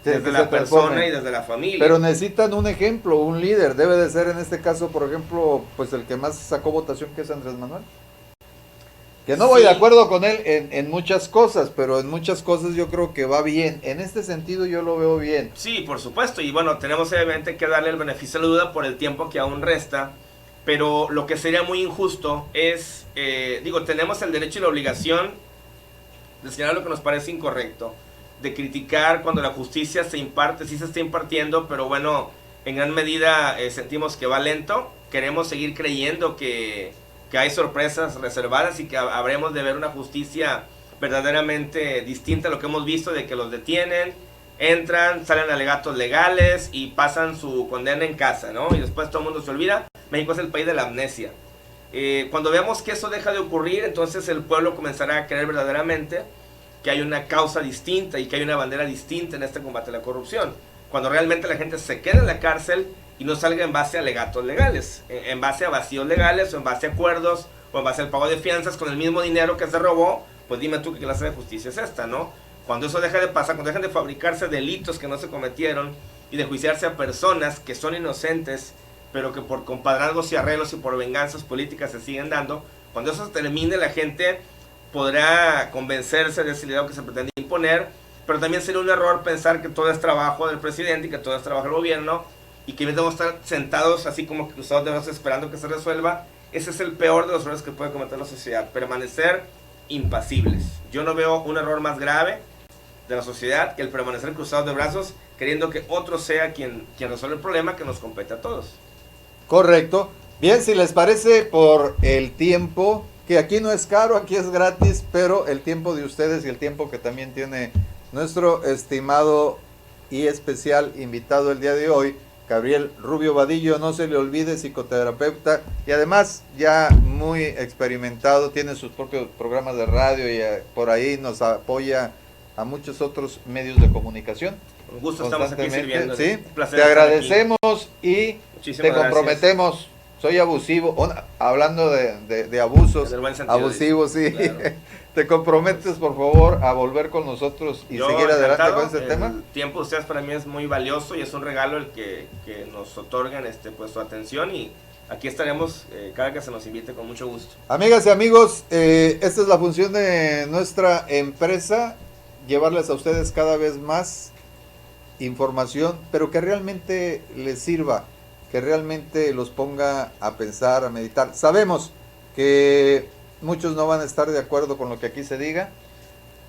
Que Desde se la transforme. persona y desde la familia. Pero necesitan un ejemplo, un líder. Debe de ser en este caso, por ejemplo, pues el que más sacó votación, que es Andrés Manuel. Que no voy Sí. de acuerdo con él en muchas cosas, pero en muchas cosas yo creo que va bien. En este sentido yo lo veo bien. Sí, por supuesto. Y bueno, tenemos obviamente que darle el beneficio de la duda por el tiempo que aún resta. Pero lo que sería muy injusto es, tenemos el derecho y la obligación de señalar lo que nos parece incorrecto, de criticar cuando la justicia se imparte, sí se está impartiendo, pero bueno, en gran medida sentimos que va lento. Queremos seguir creyendo que hay sorpresas reservadas y que habremos de ver una justicia verdaderamente distinta a lo que hemos visto, de que los detienen, entran, salen alegatos legales y pasan su condena en casa, ¿no? Y después todo el mundo se olvida. México es el país de la amnesia. Cuando veamos que eso deja de ocurrir, entonces el pueblo comenzará a creer verdaderamente que hay una causa distinta y que hay una bandera distinta en este combate a la corrupción. Cuando realmente la gente se quede en la cárcel y no salga en base a alegatos legales, en base a vacíos legales o en base a acuerdos o en base al pago de fianzas con el mismo dinero que se robó, pues dime tú qué clase de justicia es esta, ¿no? Cuando eso deja de pasar, cuando dejan de fabricarse delitos que no se cometieron y de juiciarse a personas que son inocentes, pero que por compadrazgos y arreglos y por venganzas políticas se siguen dando, cuando eso se termine, la gente podrá convencerse de ese liderazgo que se pretende imponer, pero también sería un error pensar que todo es trabajo del presidente y que todo es trabajo del gobierno y que debemos estar sentados así como cruzados de brazos esperando que se resuelva. Ese es el peor de los errores que puede cometer la sociedad, permanecer impasibles. Yo no veo un error más grave de la sociedad que el permanecer cruzados de brazos queriendo que otro sea quien resuelva el problema que nos compete a todos. Correcto. Bien, si les parece, por el tiempo, que aquí no es caro, aquí es gratis, pero el tiempo de ustedes y el tiempo que también tiene nuestro estimado y especial invitado el día de hoy, Gabriel Rubio Vadillo, no se le olvide, psicoterapeuta y además ya muy experimentado, tiene sus propios programas de radio y por ahí nos apoya a muchos otros medios de comunicación. Con gusto estamos aquí sirviendo. Sí, te agradecemos y muchísimas te comprometemos. Gracias. Soy abusivo, hablando de abusos, abusivos, sí. Claro. Te comprometes, por favor, a volver con nosotros y seguir adelante con este tema. El tiempo de ustedes para mí es muy valioso y es un regalo el que nos otorgan pues, su atención, y aquí estaremos cada que se nos invite con mucho gusto. Amigas y amigos, esta es la función de nuestra empresa, llevarles a ustedes cada vez más información, pero que realmente les sirva, que realmente los ponga a pensar, a meditar. Sabemos que muchos no van a estar de acuerdo con lo que aquí se diga,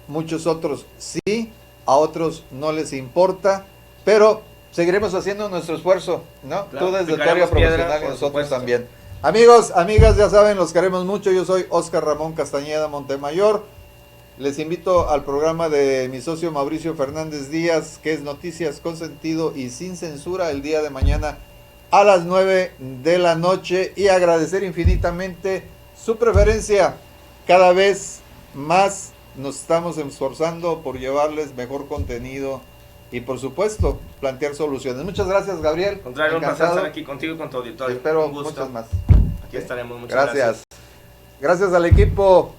muchos otros sí, a otros no les importa, pero seguiremos haciendo nuestro esfuerzo, ¿no? Claro, tú desde tu área profesional y nosotros supuesto. También. Amigos, amigas, ya saben, los queremos mucho. Yo soy Oscar Ramón Castañeda Montemayor. Les invito al programa de mi socio Mauricio Fernández Díaz, que es Noticias con Sentido y Sin Censura, el día de mañana a las 9 de la noche, y agradecer infinitamente su preferencia. Cada vez más nos estamos esforzando por llevarles mejor contenido y, por supuesto, plantear soluciones. Muchas gracias, Gabriel. Contrario, un placer estar aquí contigo y con tu auditorio. Espero muchas más. Aquí estaremos. Muchas gracias. Gracias al equipo.